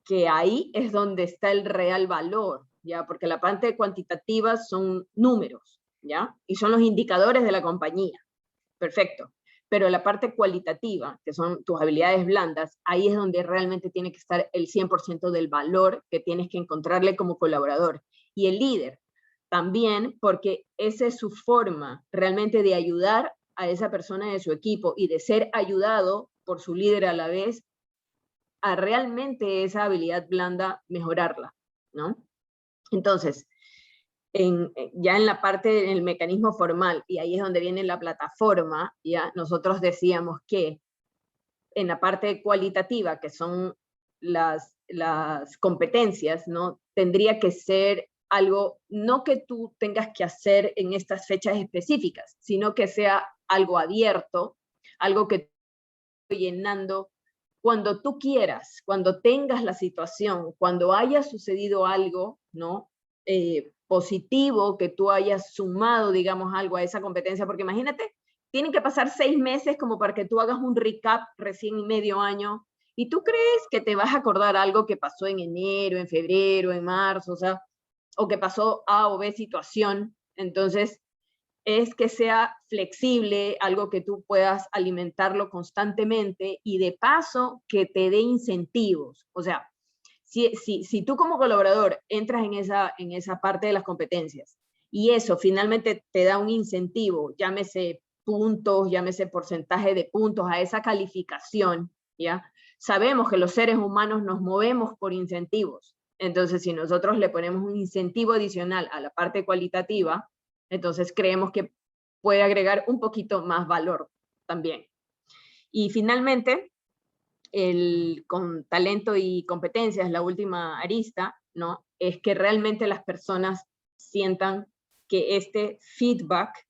que ahí es donde está el real valor, ¿ya? Porque la parte cuantitativa son números, ¿ya? Y son los indicadores de la compañía. Perfecto. Pero la parte cualitativa, que son tus habilidades blandas, ahí es donde realmente tiene que estar el 100% del valor que tienes que encontrarle como colaborador. Y el líder también, porque esa es su forma realmente de ayudar a esa persona de su equipo y de ser ayudado por su líder a la vez, a realmente esa habilidad blanda mejorarla, ¿no? Entonces, ya en la parte del mecanismo formal, y ahí es donde viene la plataforma, ya nosotros decíamos que en la parte cualitativa, que son las competencias, ¿no? Tendría que ser algo, no que tú tengas que hacer en estas fechas específicas, sino que sea algo abierto, algo que esté llenando cuando tú quieras, cuando tengas la situación, cuando haya sucedido algo, ¿no? Positivo, que tú hayas sumado, digamos, algo a esa competencia, porque imagínate, tienen que pasar 6 meses como para que tú hagas un recap recién medio año, y tú crees que te vas a acordar algo que pasó en enero, en febrero, en marzo, o sea, o que pasó A o B situación. Entonces, es que sea flexible, algo que tú puedas alimentarlo constantemente y de paso que te dé incentivos. O sea, si tú como colaborador entras en esa parte de las competencias y eso finalmente te da un incentivo, llámese puntos, llámese porcentaje de puntos a esa calificación, ¿ya? Sabemos que los seres humanos nos movemos por incentivos. Entonces, si nosotros le ponemos un incentivo adicional a la parte cualitativa, entonces creemos que puede agregar un poquito más valor también. Y finalmente, con talento y competencias, la última arista, ¿no? Es que realmente las personas sientan que este feedback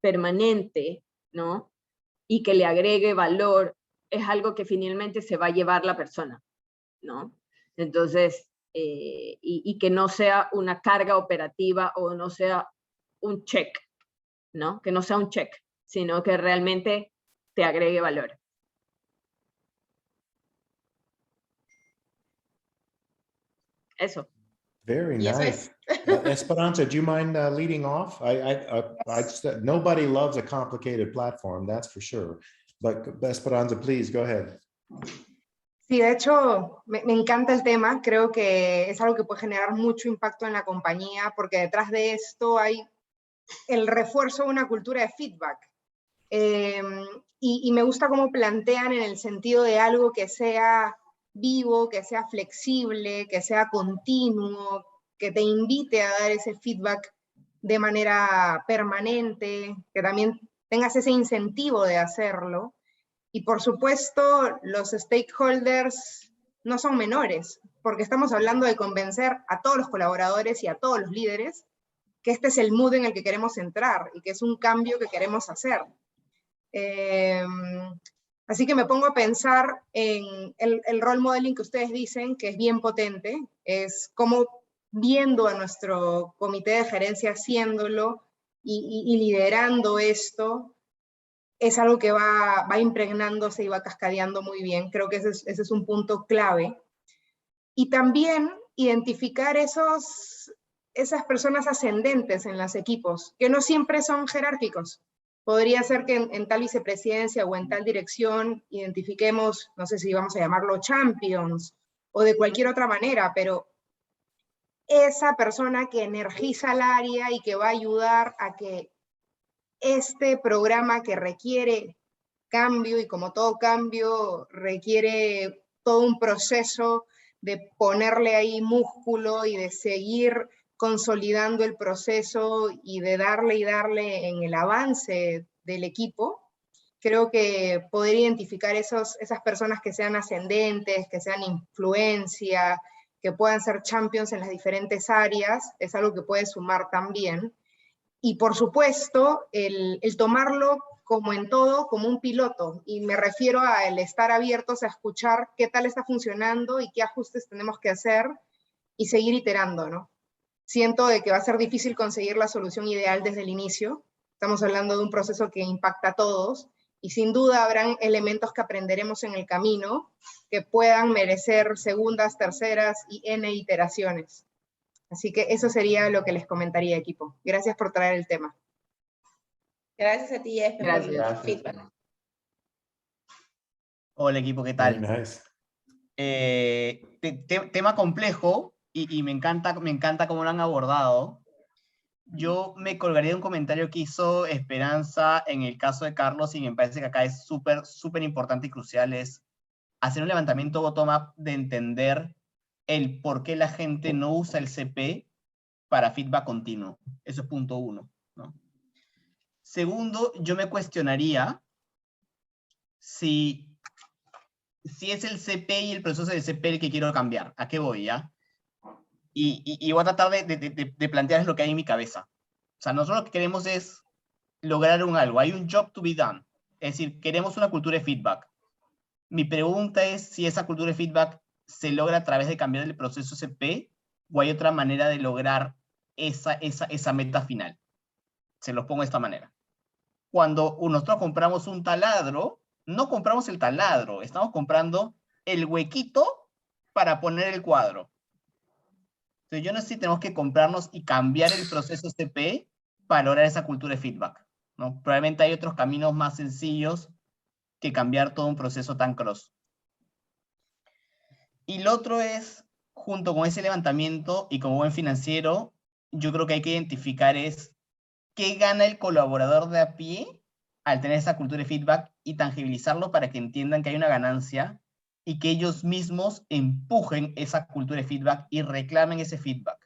permanente, ¿no? Y que le agregue valor, es algo que finalmente se va a llevar la persona, ¿no? Entonces, y que no sea una carga operativa o no sea un check, ¿no? Que no sea un check, sino que realmente te agregue valor. Eso. Very Y eso nice. Esperanza, do you mind leading off? Nobody loves a complicated platform, that's for sure. But Esperanza, please, go ahead. Sí, de hecho, me encanta el tema. Creo que es algo que puede generar mucho impacto en la compañía, porque detrás de esto hay el refuerzo de una cultura de feedback. Y me gusta cómo plantean en el sentido de algo que sea vivo, que sea flexible, que sea continuo, que te invite a dar ese feedback de manera permanente, que también tengas ese incentivo de hacerlo. Y por supuesto, los stakeholders no son menores, porque estamos hablando de convencer a todos los colaboradores y a todos los líderes que este es el mood en el que queremos entrar y que es un cambio que queremos hacer. Así que me pongo a pensar en el role modeling que ustedes dicen, que es bien potente, es como viendo a nuestro comité de gerencia haciéndolo y liderando esto, es algo que va impregnándose y va cascadeando muy bien. Creo que ese es un punto clave. Y también identificar esas personas ascendentes en los equipos, que no siempre son jerárquicos. Podría ser que en tal vicepresidencia o en tal dirección identifiquemos, no sé si vamos a llamarlo champions, o de cualquier otra manera, pero esa persona que energiza el área y que va a ayudar a que este programa que requiere cambio, y como todo cambio requiere todo un proceso de ponerle ahí músculo y de seguir consolidando el proceso y de darle en el avance del equipo, creo que poder identificar esas personas que sean ascendentes, que sean influencia, que puedan ser champions en las diferentes áreas, es algo que puede sumar también. Y por supuesto, el tomarlo como en todo, como un piloto, y me refiero a el estar abiertos a escuchar qué tal está funcionando y qué ajustes tenemos que hacer y seguir iterando, ¿no? Siento de que va a ser difícil conseguir la solución ideal desde el inicio. Estamos hablando de un proceso que impacta a todos y sin duda habrán elementos que aprenderemos en el camino que puedan merecer segundas, terceras y N iteraciones. Así que eso sería lo que les comentaría, equipo. Gracias por traer el tema. Gracias a ti, Espe, por el Gracias. feedback. Hola equipo, ¿qué Very tal? nice. Tema complejo y me encanta cómo lo han abordado. Yo me colgaría de un comentario que hizo Esperanza en el caso de Carlos y me parece que acá es súper importante y crucial, es hacer un levantamiento bottom-up de entender el por qué la gente no usa el CP para feedback continuo. Eso es punto 1, ¿no? Segundo, yo me cuestionaría si es el CP y el proceso del CP el que quiero cambiar. ¿A qué voy, ya? Y voy a tratar de plantearles lo que hay en mi cabeza. O sea, nosotros lo que queremos es lograr algo. Hay un job to be done. Es decir, queremos una cultura de feedback. Mi pregunta es si esa cultura de feedback se logra a través de cambiar el proceso CP o hay otra manera de lograr esa meta final. Se los pongo de esta manera. Cuando nosotros compramos un taladro, no compramos el taladro, estamos comprando el huequito para poner el cuadro. Entonces yo no sé si tenemos que comprarnos y cambiar el proceso CP para lograr esa cultura de feedback, ¿no? Probablemente hay otros caminos más sencillos que cambiar todo un proceso tan cross. Y lo otro es, junto con ese levantamiento y como buen financiero, yo creo que hay que identificar es qué gana el colaborador de a pie al tener esa cultura de feedback y tangibilizarlo para que entiendan que hay una ganancia y que ellos mismos empujen esa cultura de feedback y reclamen ese feedback.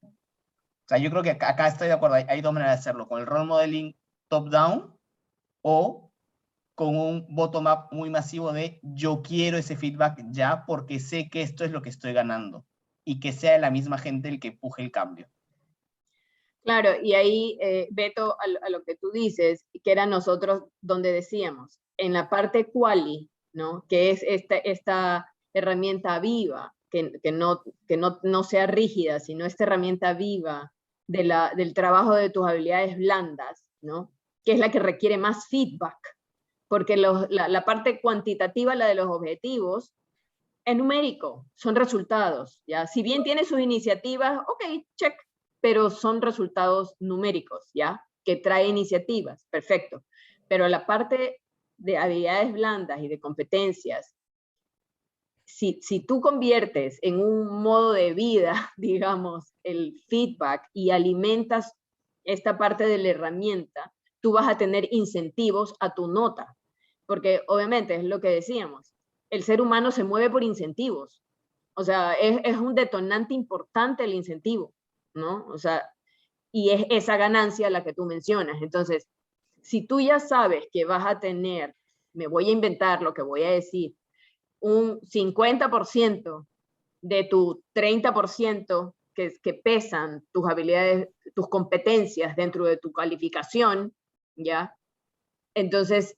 O sea, yo creo que acá estoy de acuerdo, hay dos maneras de hacerlo, con el role modeling top-down o con un bottom-up muy masivo de yo quiero ese feedback ya porque sé que esto es lo que estoy ganando y que sea la misma gente el que empuje el cambio. Claro, y ahí, Beto, a lo que tú dices, que era nosotros donde decíamos, en la parte quali, ¿no? Que es esta herramienta viva, que no sea rígida, sino esta herramienta viva del trabajo de tus habilidades blandas, ¿no? Que es la que requiere más feedback, porque la parte cuantitativa, la de los objetivos, es numérico, son resultados, ¿ya? Si bien tiene sus iniciativas, ok, check, pero son resultados numéricos, ¿ya? Que trae iniciativas, perfecto. Pero la parte de habilidades blandas y de competencias, si tú conviertes en un modo de vida, digamos, el feedback y alimentas esta parte de la herramienta, tú vas a tener incentivos a tu nota. Porque obviamente es lo que decíamos, el ser humano se mueve por incentivos. O sea, es un detonante importante el incentivo, ¿no? O sea, y es esa ganancia la que tú mencionas. Entonces, si tú ya sabes que vas a tener, me voy a inventar lo que voy a decir, un 50% de tu 30% que pesan tus habilidades, tus competencias dentro de tu calificación, ¿ya? Entonces,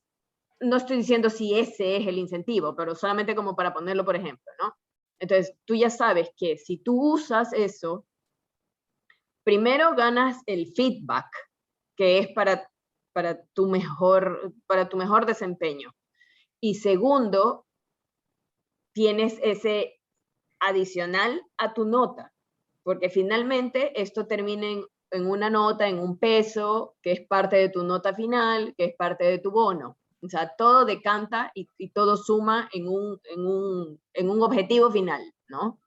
no estoy diciendo si ese es el incentivo, pero solamente como para ponerlo por ejemplo, ¿no? Entonces, tú ya sabes que si tú usas eso, primero ganas el feedback, que es para tu mejor desempeño. Y segundo, tienes ese adicional a tu nota, porque finalmente esto termina en una nota, en un peso, que es parte de tu nota final, que es parte de tu bono. O sea, todo decanta y todo suma en un objetivo final, ¿no?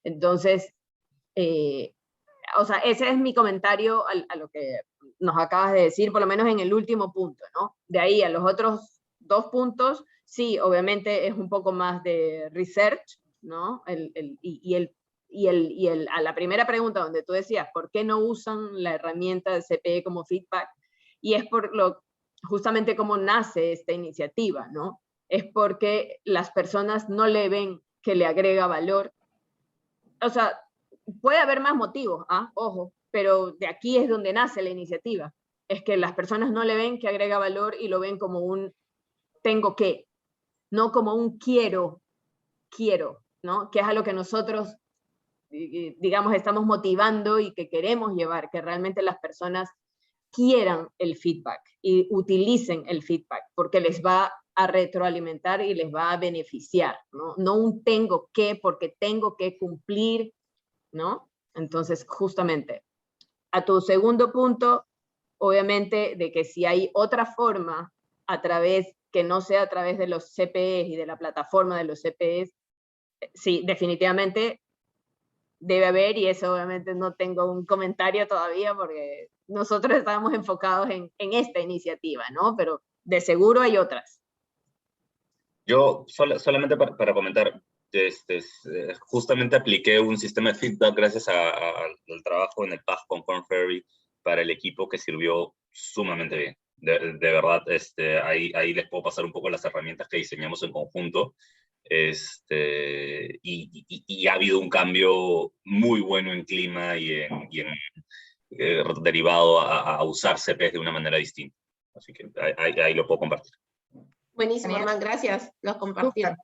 Entonces, o sea, ese es mi comentario a lo que nos acabas de decir, por lo menos en el último punto, ¿no? De ahí a los otros 2 puntos, sí, obviamente es un poco más de research, ¿no? A la primera pregunta donde tú decías, ¿por qué no usan la herramienta de CPE como feedback? Y es por justamente cómo nace esta iniciativa, ¿no? Es porque las personas no le ven que le agrega valor. O sea, puede haber más motivos, ojo, pero de aquí es donde nace la iniciativa. es que las personas no le ven que agrega valor y lo ven como un tengo que, no como un quiero, ¿no? Que es a lo que nosotros, digamos, estamos motivando y que queremos llevar, que realmente las personas quieran el feedback y utilicen el feedback, porque les va a retroalimentar y les va a beneficiar, ¿no? No un tengo que, porque tengo que cumplir, ¿no? Entonces, justamente, a tu segundo punto, obviamente, de que si hay otra forma a través, que no sea a través de los CPEs y de la plataforma de los CPEs, sí, definitivamente debe haber, y eso obviamente no tengo un comentario todavía porque nosotros estábamos enfocados en esta iniciativa, ¿no? Pero de seguro hay otras. Yo solamente para comentar, justamente apliqué un sistema de feedback gracias al trabajo en el PAF con Korn Ferry para el equipo que sirvió sumamente bien. De verdad, ahí les puedo pasar un poco las herramientas que diseñamos en conjunto. Y ha habido un cambio muy bueno en clima y derivado a usar CPs de una manera distinta. Así que ahí lo puedo compartir. Buenísimo, Armán, gracias. Los compartieron.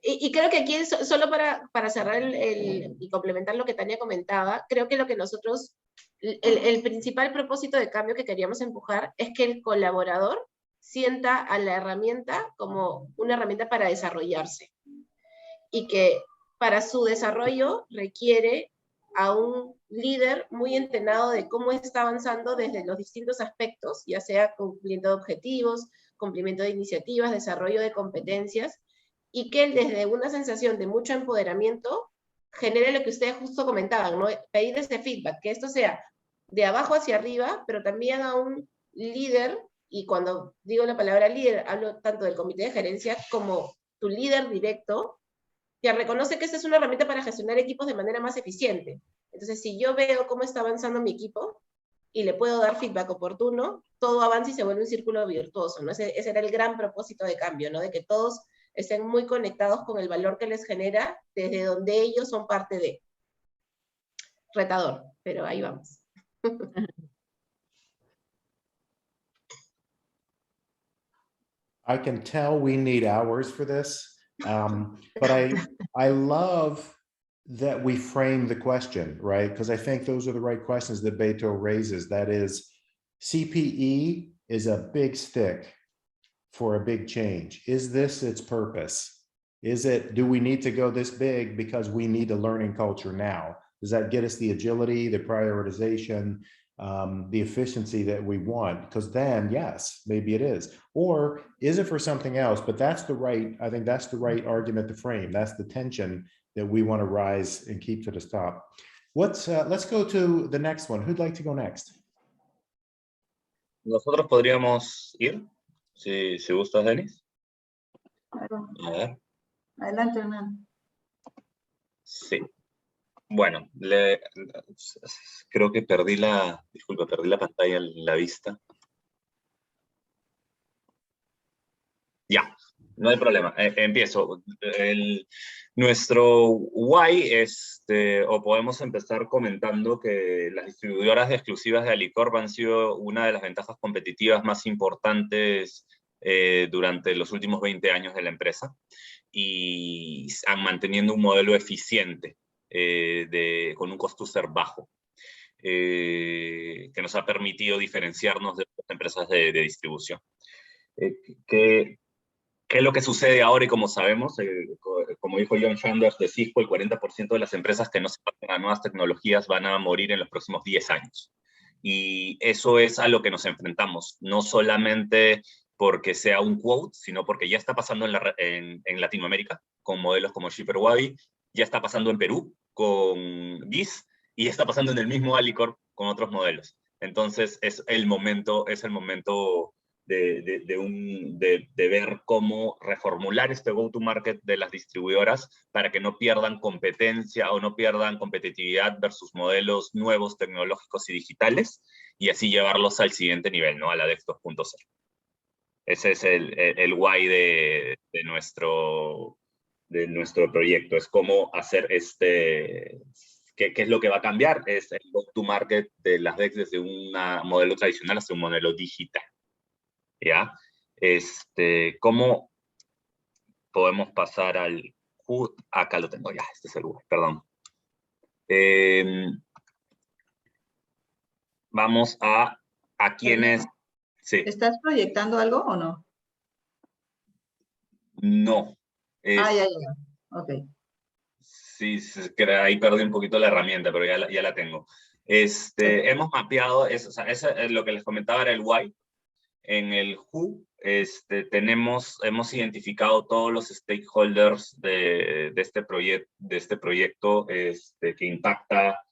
Y creo que aquí, solo para cerrar y complementar lo que Tania comentaba, creo que lo que nosotros, el principal propósito de cambio que queríamos empujar es que el colaborador sienta a la herramienta como una herramienta para desarrollarse. Y que para su desarrollo requiere a un líder muy entrenado de cómo está avanzando desde los distintos aspectos, ya sea cumplimiento de objetivos, cumplimiento de iniciativas, desarrollo de competencias, y que él desde una sensación de mucho empoderamiento genere lo que ustedes justo comentaban, ¿no? Pedir ese feedback, que esto sea de abajo hacia arriba, pero también a un líder, y cuando digo la palabra líder, hablo tanto del comité de gerencia como tu líder directo, que reconoce que esta es una herramienta para gestionar equipos de manera más eficiente. Entonces, si yo veo cómo está avanzando mi equipo y le puedo dar feedback oportuno, todo avanza y se vuelve un círculo virtuoso, ¿no? Ese era el gran propósito de cambio, ¿no? De que todos estén muy conectados con el valor que les genera desde donde ellos son parte de. Retador, pero ahí vamos. I can tell we need hours for this, but I love that we frame the question, right? Because I think those are the right questions that Beto raises. That is, CPE is a big stick for a big change. Is this its purpose? Do we need to go this big because we need a learning culture now? Does that get us the agility, the prioritization, the efficiency that we want? Because then, yes, maybe it is. Or is it for something else? But I think that's the right argument to frame. That's the tension that we want to rise and keep to the top. Let's go to the next one. Who'd like to go next? Nosotros podríamos ir, si gustas, Denis. A ver. Adelante, Hernán. Sí. Bueno, creo que perdí la pantalla en la vista. Ya, no hay problema. Empiezo. Nuestro why o podemos empezar comentando que las distribuidoras exclusivas de Alicorp han sido una de las ventajas competitivas más importantes durante los últimos 20 años de la empresa y han mantenido un modelo eficiente con un costo ser bajo, que nos ha permitido diferenciarnos de otras empresas de distribución. ¿Qué es lo que sucede ahora? Y como sabemos, como dijo John Sanders de Cisco, el 40% de las empresas que no se pasan a nuevas tecnologías van a morir en los próximos 10 años. Y eso es a lo que nos enfrentamos, no solamente porque sea un quote, sino porque ya está pasando en Latinoamérica, con modelos como Shipper Wabi, ya está pasando en Perú con GIS, y ya está pasando en el mismo Alicorp con otros modelos. Entonces es el momento de ver cómo reformular este go-to-market de las distribuidoras para que no pierdan competencia o no pierdan competitividad versus modelos nuevos, tecnológicos y digitales, y así llevarlos al siguiente nivel, ¿no? A la DEX 2.0. Ese es el why de nuestro proyecto, es cómo hacer ¿qué es lo que va a cambiar? Es el go-to-market de las DEX desde un modelo tradicional hasta un modelo digital. ¿Ya? ¿Cómo podemos pasar al HUD? Acá lo tengo ya, este es el HUD, perdón. Vamos a quienes... Sí. ¿Estás proyectando algo o no? No. Ya. Ok. Sí, ahí perdí un poquito la herramienta, pero ya la tengo. Hemos mapeado, o sea, eso es lo que les comentaba, era el why. En el who, hemos identificado todos los stakeholders de este proyecto que impacta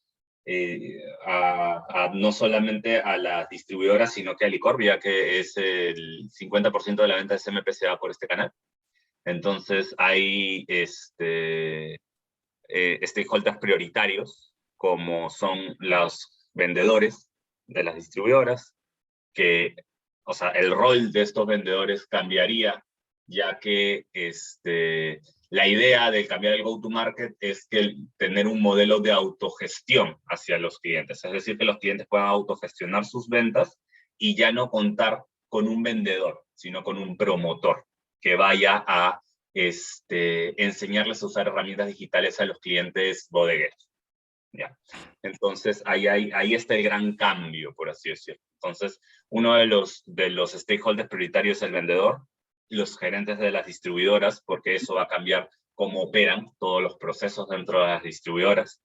no solamente a las distribuidoras, sino que a Alicorp, ya que es el 50% de la venta de CMPCA por este canal. Entonces hay stakeholders prioritarios, como son los vendedores de las distribuidoras, que, o sea, el rol de estos vendedores cambiaría, ya que la idea de cambiar el go-to-market es que tener un modelo de autogestión hacia los clientes, es decir, que los clientes puedan autogestionar sus ventas y ya no contar con un vendedor, sino con un promotor que vaya a enseñarles a usar herramientas digitales a los clientes bodegueros. ¿Ya? Entonces, ahí está el gran cambio, por así decirlo. Entonces, uno de los stakeholders prioritarios es el vendedor, los gerentes de las distribuidoras, porque eso va a cambiar cómo operan todos los procesos dentro de las distribuidoras,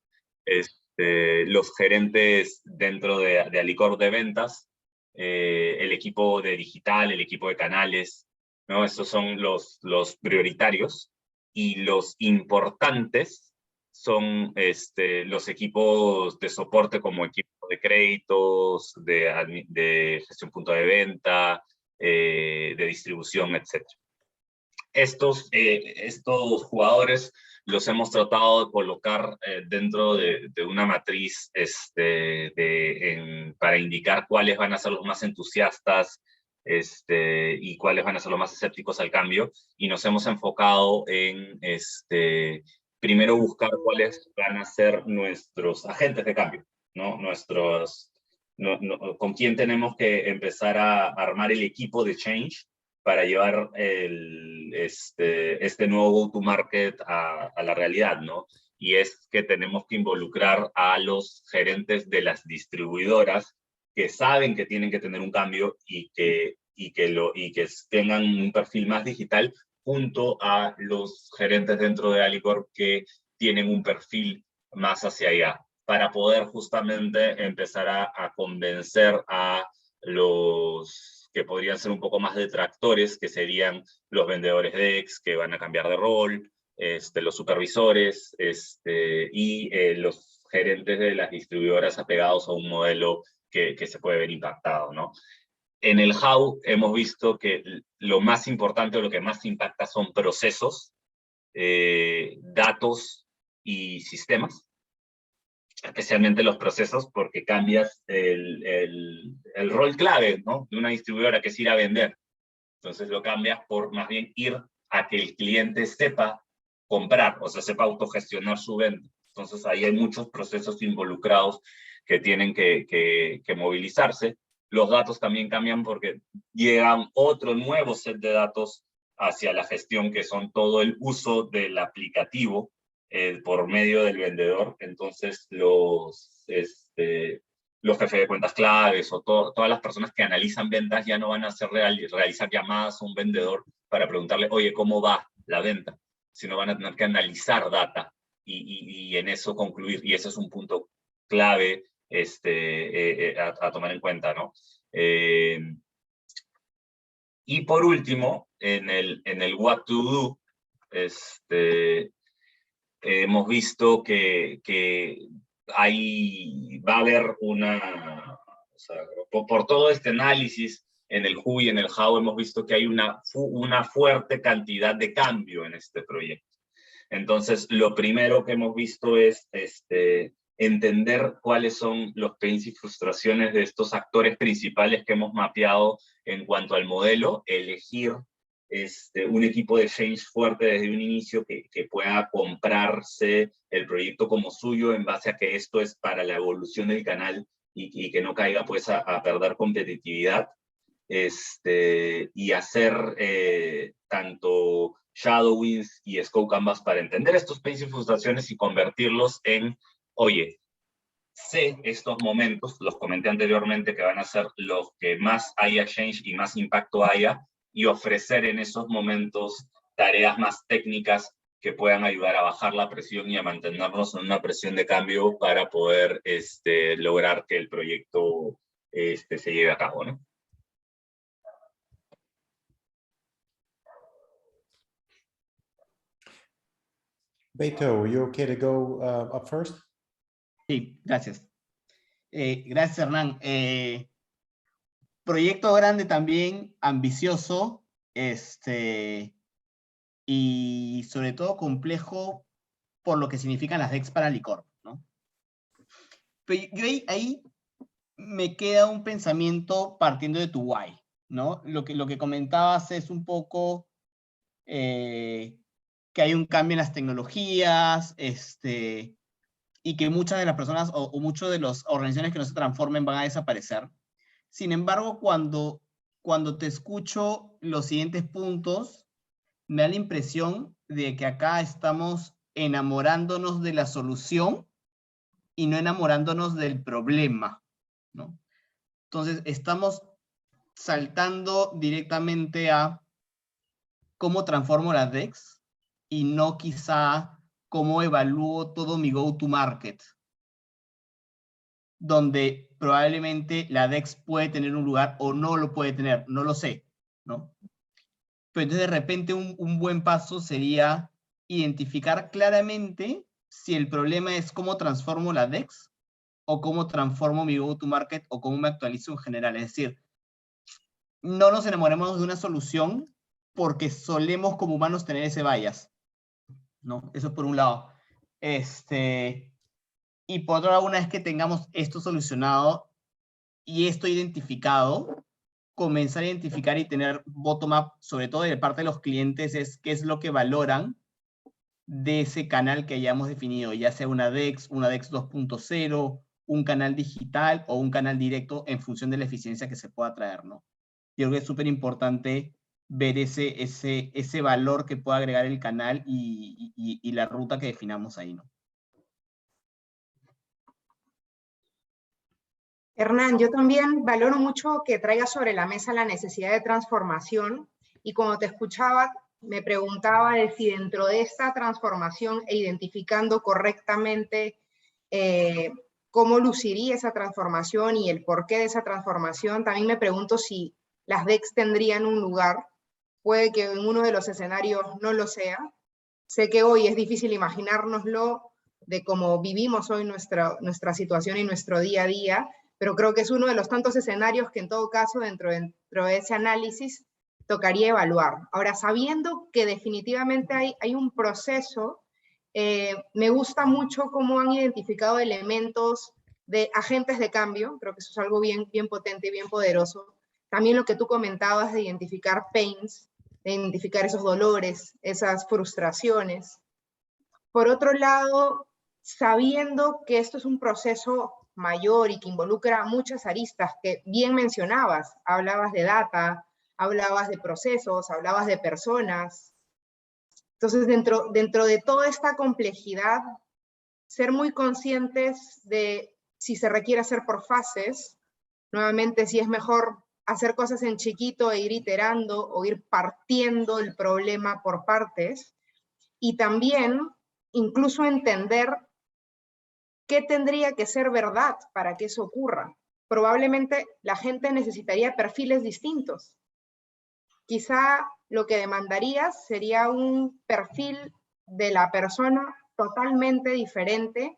los gerentes dentro de Alicorp de ventas, el equipo de digital, el equipo de canales, ¿no? Estos son los prioritarios, y los importantes son los equipos de soporte, como equipo de créditos, de gestión punto de venta, de distribución, etc. Estos jugadores los hemos tratado de colocar dentro de una matriz para indicar cuáles van a ser los más entusiastas y cuáles van a ser los más escépticos al cambio, y nos hemos enfocado en primero buscar cuáles van a ser nuestros agentes de cambio, ¿no? Con quién tenemos que empezar a armar el equipo de change para llevar este nuevo go-to-market a la realidad, ¿no? Y es que tenemos que involucrar a los gerentes de las distribuidoras que saben que tienen que tener un cambio y que tengan un perfil más digital, junto a los gerentes dentro de Alicorp que tienen un perfil más hacia allá, para poder justamente empezar a convencer a los que podrían ser un poco más detractores, que serían los vendedores DEX, que van a cambiar de rol, los supervisores, y los gerentes de las distribuidoras apegados a un modelo que se puede ver impactado, ¿no? En el how hemos visto que lo más importante o lo que más impacta son procesos, datos y sistemas, especialmente los procesos, porque cambias el rol clave, ¿no?, de una distribuidora, que es ir a vender. Entonces lo cambias por más bien ir a que el cliente sepa comprar, o sea, sepa autogestionar su venta. Entonces ahí hay muchos procesos involucrados que tienen que movilizarse. Los datos también cambian porque llegan otro nuevo set de datos hacia la gestión, que son todo el uso del aplicativo por medio del vendedor. Entonces los jefes de cuentas claves o todas las personas que analizan ventas ya no van a realizar llamadas a un vendedor para preguntarle, oye, ¿cómo va la venta?, sino van a tener que analizar data y en eso concluir. Y ese es un punto clave a tomar en cuenta, ¿no? Y por último, en el what to do, hemos visto que va a haber o sea, por todo este análisis en el who y en el how, hemos visto que hay una fuerte cantidad de cambio en este proyecto. Entonces, lo primero que hemos visto es entender cuáles son los pains y frustraciones de estos actores principales que hemos mapeado en cuanto al modelo, elegir un equipo de change fuerte desde un inicio que pueda comprarse el proyecto como suyo en base a que esto es para la evolución del canal y que no caiga pues a perder competitividad. Y hacer tanto shadowings y scope canvas para entender estos pains y frustraciones y convertirlos en, oye, sé estos momentos, los comenté anteriormente, que van a ser los que más haya change y más impacto haya, y ofrecer en esos momentos tareas más técnicas que puedan ayudar a bajar la presión y a mantenernos en una presión de cambio para poder lograr que el proyecto se lleve a cabo, ¿no? Beto, you okay to go up first? Sí, gracias. Gracias, Hernán. Proyecto grande también, ambicioso, y sobre todo complejo por lo que significan las DEX para Licorp, ¿no? Pero yo ahí me queda un pensamiento partiendo de tu why, ¿no? Lo que comentabas es un poco que hay un cambio en las tecnologías, y que muchas de las personas o muchas de las organizaciones que no se transformen van a desaparecer. Sin embargo, cuando te escucho los siguientes puntos, me da la impresión de que acá estamos enamorándonos de la solución y no enamorándonos del problema, ¿no? Entonces, estamos saltando directamente a cómo transformo la DEX y no quizá cómo evalúo todo mi go-to-market, donde probablemente la DEX puede tener un lugar o no lo puede tener, no lo sé, ¿no? Pero entonces de repente un buen paso sería identificar claramente si el problema es cómo transformo la DEX o cómo transformo mi go-to-market o cómo me actualizo en general. Es decir, no nos enamoremos de una solución porque solemos como humanos tener ese bias, ¿no? Eso por un lado. Y por otro lado, una vez que tengamos esto solucionado y esto identificado, comenzar a identificar y tener bottom-up, sobre todo de parte de los clientes, es qué es lo que valoran de ese canal que hayamos definido, ya sea una DEX 2.0, un canal digital o un canal directo en función de la eficiencia que se pueda traer, ¿no? Yo creo que es súper importante ver ese valor que pueda agregar el canal y la ruta que definamos ahí, ¿no? Hernán, yo también valoro mucho que traigas sobre la mesa la necesidad de transformación, y cuando te escuchaba me preguntaba de si dentro de esta transformación e identificando correctamente cómo luciría esa transformación y el porqué de esa transformación, también me pregunto si las DEX tendrían un lugar. Puede que en uno de los escenarios no lo sea. Sé que hoy es difícil imaginárnoslo de cómo vivimos hoy nuestra situación y nuestro día a día, pero creo que es uno de los tantos escenarios que en todo caso dentro de ese análisis tocaría evaluar. Ahora, sabiendo que definitivamente hay un proceso, me gusta mucho cómo han identificado elementos de agentes de cambio, creo que eso es algo bien potente y bien poderoso. También lo que tú comentabas de identificar pains, de identificar esos dolores, esas frustraciones. Por otro lado, sabiendo que esto es un proceso mayor y que involucra muchas aristas que bien mencionabas, hablabas de data, hablabas de procesos, hablabas de personas. Entonces, dentro de toda esta complejidad, ser muy conscientes de si se requiere hacer por fases, nuevamente si es mejor hacer cosas en chiquito e ir iterando o ir partiendo el problema por partes, y también incluso entender qué tendría que ser verdad para que eso ocurra. Probablemente la gente necesitaría perfiles distintos. Quizá lo que demandarías sería un perfil de la persona totalmente diferente,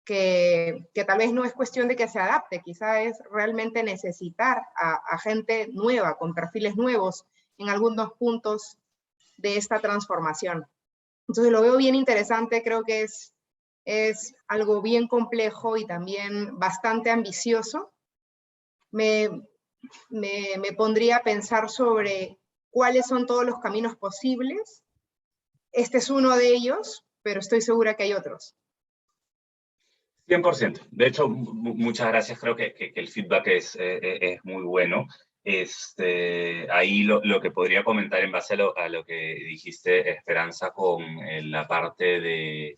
que tal vez no es cuestión de que se adapte, quizá es realmente necesitar a gente nueva, con perfiles nuevos en algunos puntos de esta transformación. Entonces lo veo bien interesante, creo que es algo bien complejo y también bastante ambicioso. Me pondría a pensar sobre cuáles son todos los caminos posibles. Este es uno de ellos, pero estoy segura que hay otros. 100%. De hecho, muchas gracias. Creo que el feedback es muy bueno. Ahí lo que podría comentar en base a lo que dijiste, Esperanza, con la parte de...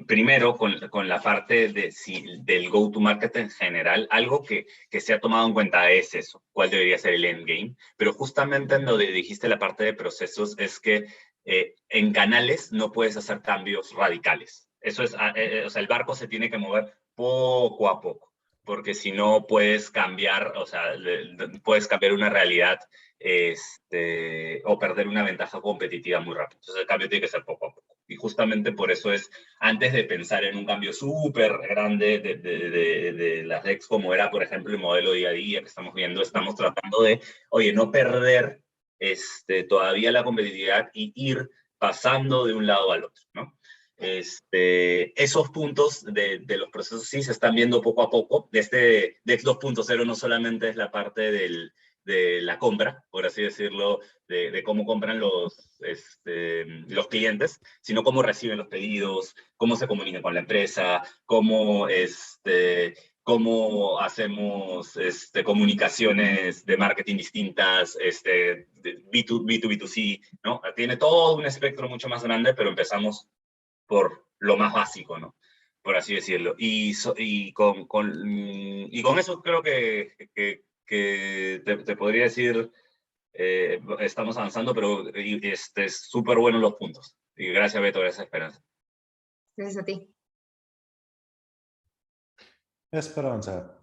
primero, con la parte del go-to-market en general, algo que se ha tomado en cuenta es eso, cuál debería ser el endgame. Pero justamente en donde dijiste la parte de procesos es que en canales no puedes hacer cambios radicales. Eso es, o sea, el barco se tiene que mover poco a poco, porque si no puedes cambiar, o sea, puedes cambiar una realidad o perder una ventaja competitiva muy rápido. Entonces el cambio tiene que ser poco a poco. Y justamente por eso es, antes de pensar en un cambio súper grande de las DEX, como era, por ejemplo, el modelo día a día que estamos viendo, estamos tratando de, oye, no perder todavía la competitividad y ir pasando de un lado al otro, ¿no? Esos puntos de los procesos sí se están viendo poco a poco. DEX 2.0 no solamente es la parte de la compra, por así decirlo, de cómo compran los clientes, sino cómo reciben los pedidos, cómo se comunican con la empresa, cómo hacemos comunicaciones de marketing distintas, de B2B2C, ¿no? Tiene todo un espectro mucho más grande, pero empezamos por lo más básico, ¿no? Por así decirlo. Y con eso creo que te podría decir, estamos avanzando, pero es súper bueno los puntos. Y gracias, Beto, gracias, Esperanza. Gracias a ti. Esperanza.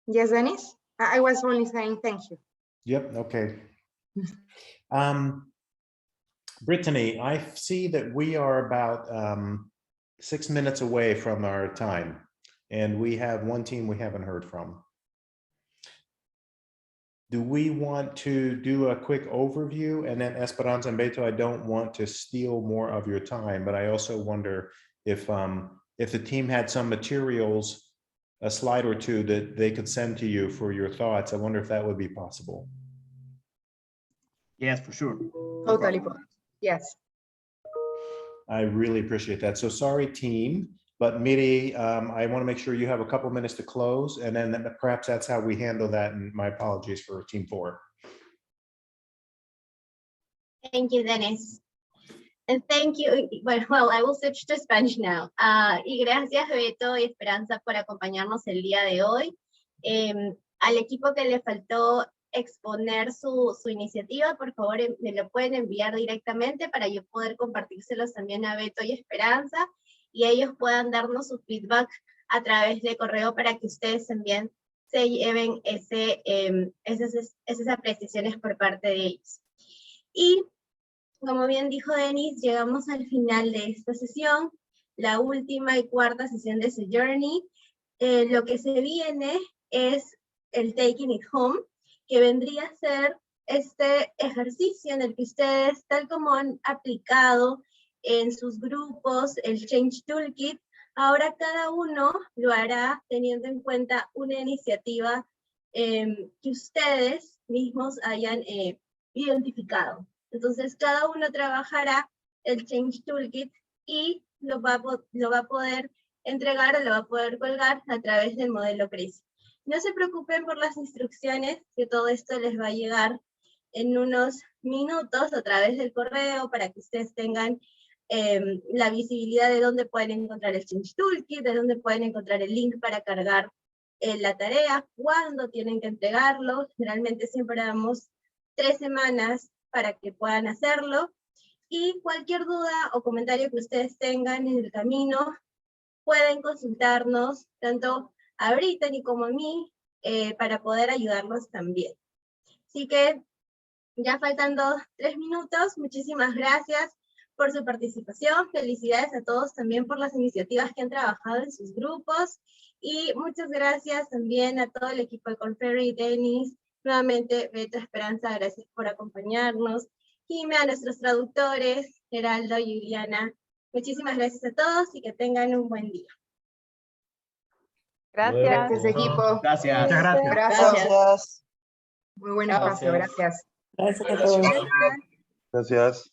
Yes, Dennis? I was only saying thank you. Yep, okay. Brittany, I see that we are about 6 minutes away from our time, and we have one team we haven't heard from. Do we want to do a quick overview? And then Esperanza and Beto, I don't want to steal more of your time, but I also wonder if the team had some materials, a slide or two that they could send to you for your thoughts. I wonder if that would be possible. Yes, for sure. Totally. Yes. I really appreciate that. So sorry, team, but Miri, I want to make sure you have a couple minutes to close, and then perhaps that's how we handle that. And my apologies for team 4. Thank you, Dennis. And thank you. Well, I will switch to Spanish now. Y gracias, Beto y Esperanza, por acompañarnos el día de hoy. Al equipo que le faltó exponer su iniciativa, por favor me lo pueden enviar directamente para yo poder compartírselos también a Beto y Esperanza, y ellos puedan darnos su feedback a través de correo para que ustedes también se lleven esas apreciaciones por parte de ellos. Y como bien dijo Denis, llegamos al final de esta sesión, la última y cuarta sesión de ese Journey. Lo que se viene es el Taking It Home, que vendría a ser este ejercicio en el que ustedes, tal como han aplicado en sus grupos el Change Toolkit, ahora cada uno lo hará teniendo en cuenta una iniciativa que ustedes mismos hayan identificado. Entonces cada uno trabajará el Change Toolkit y lo va a poder entregar o lo va a poder colgar a través del modelo CRISP. No se preocupen por las instrucciones, que todo esto les va a llegar en unos minutos a través del correo para que ustedes tengan la visibilidad de dónde pueden encontrar el Change Toolkit, de dónde pueden encontrar el link para cargar la tarea, cuándo tienen que entregarlo. Generalmente siempre damos 3 semanas para que puedan hacerlo. Y cualquier duda o comentario que ustedes tengan en el camino, pueden consultarnos tanto a Brittany como a mí, para poder ayudarlos también. Así que, ya faltando 3 minutos, muchísimas gracias por su participación, felicidades a todos también por las iniciativas que han trabajado en sus grupos, y muchas gracias también a todo el equipo de Conferry, Denis, nuevamente Beto, Esperanza, gracias por acompañarnos, Jimé, a nuestros traductores, Geraldo y Juliana, muchísimas gracias a todos y que tengan un buen día. Gracias. Gracias, equipo. Gracias. Muchas gracias. Abrazo. Gracias. Muy buen espacio, gracias. Gracias a todos. Gracias.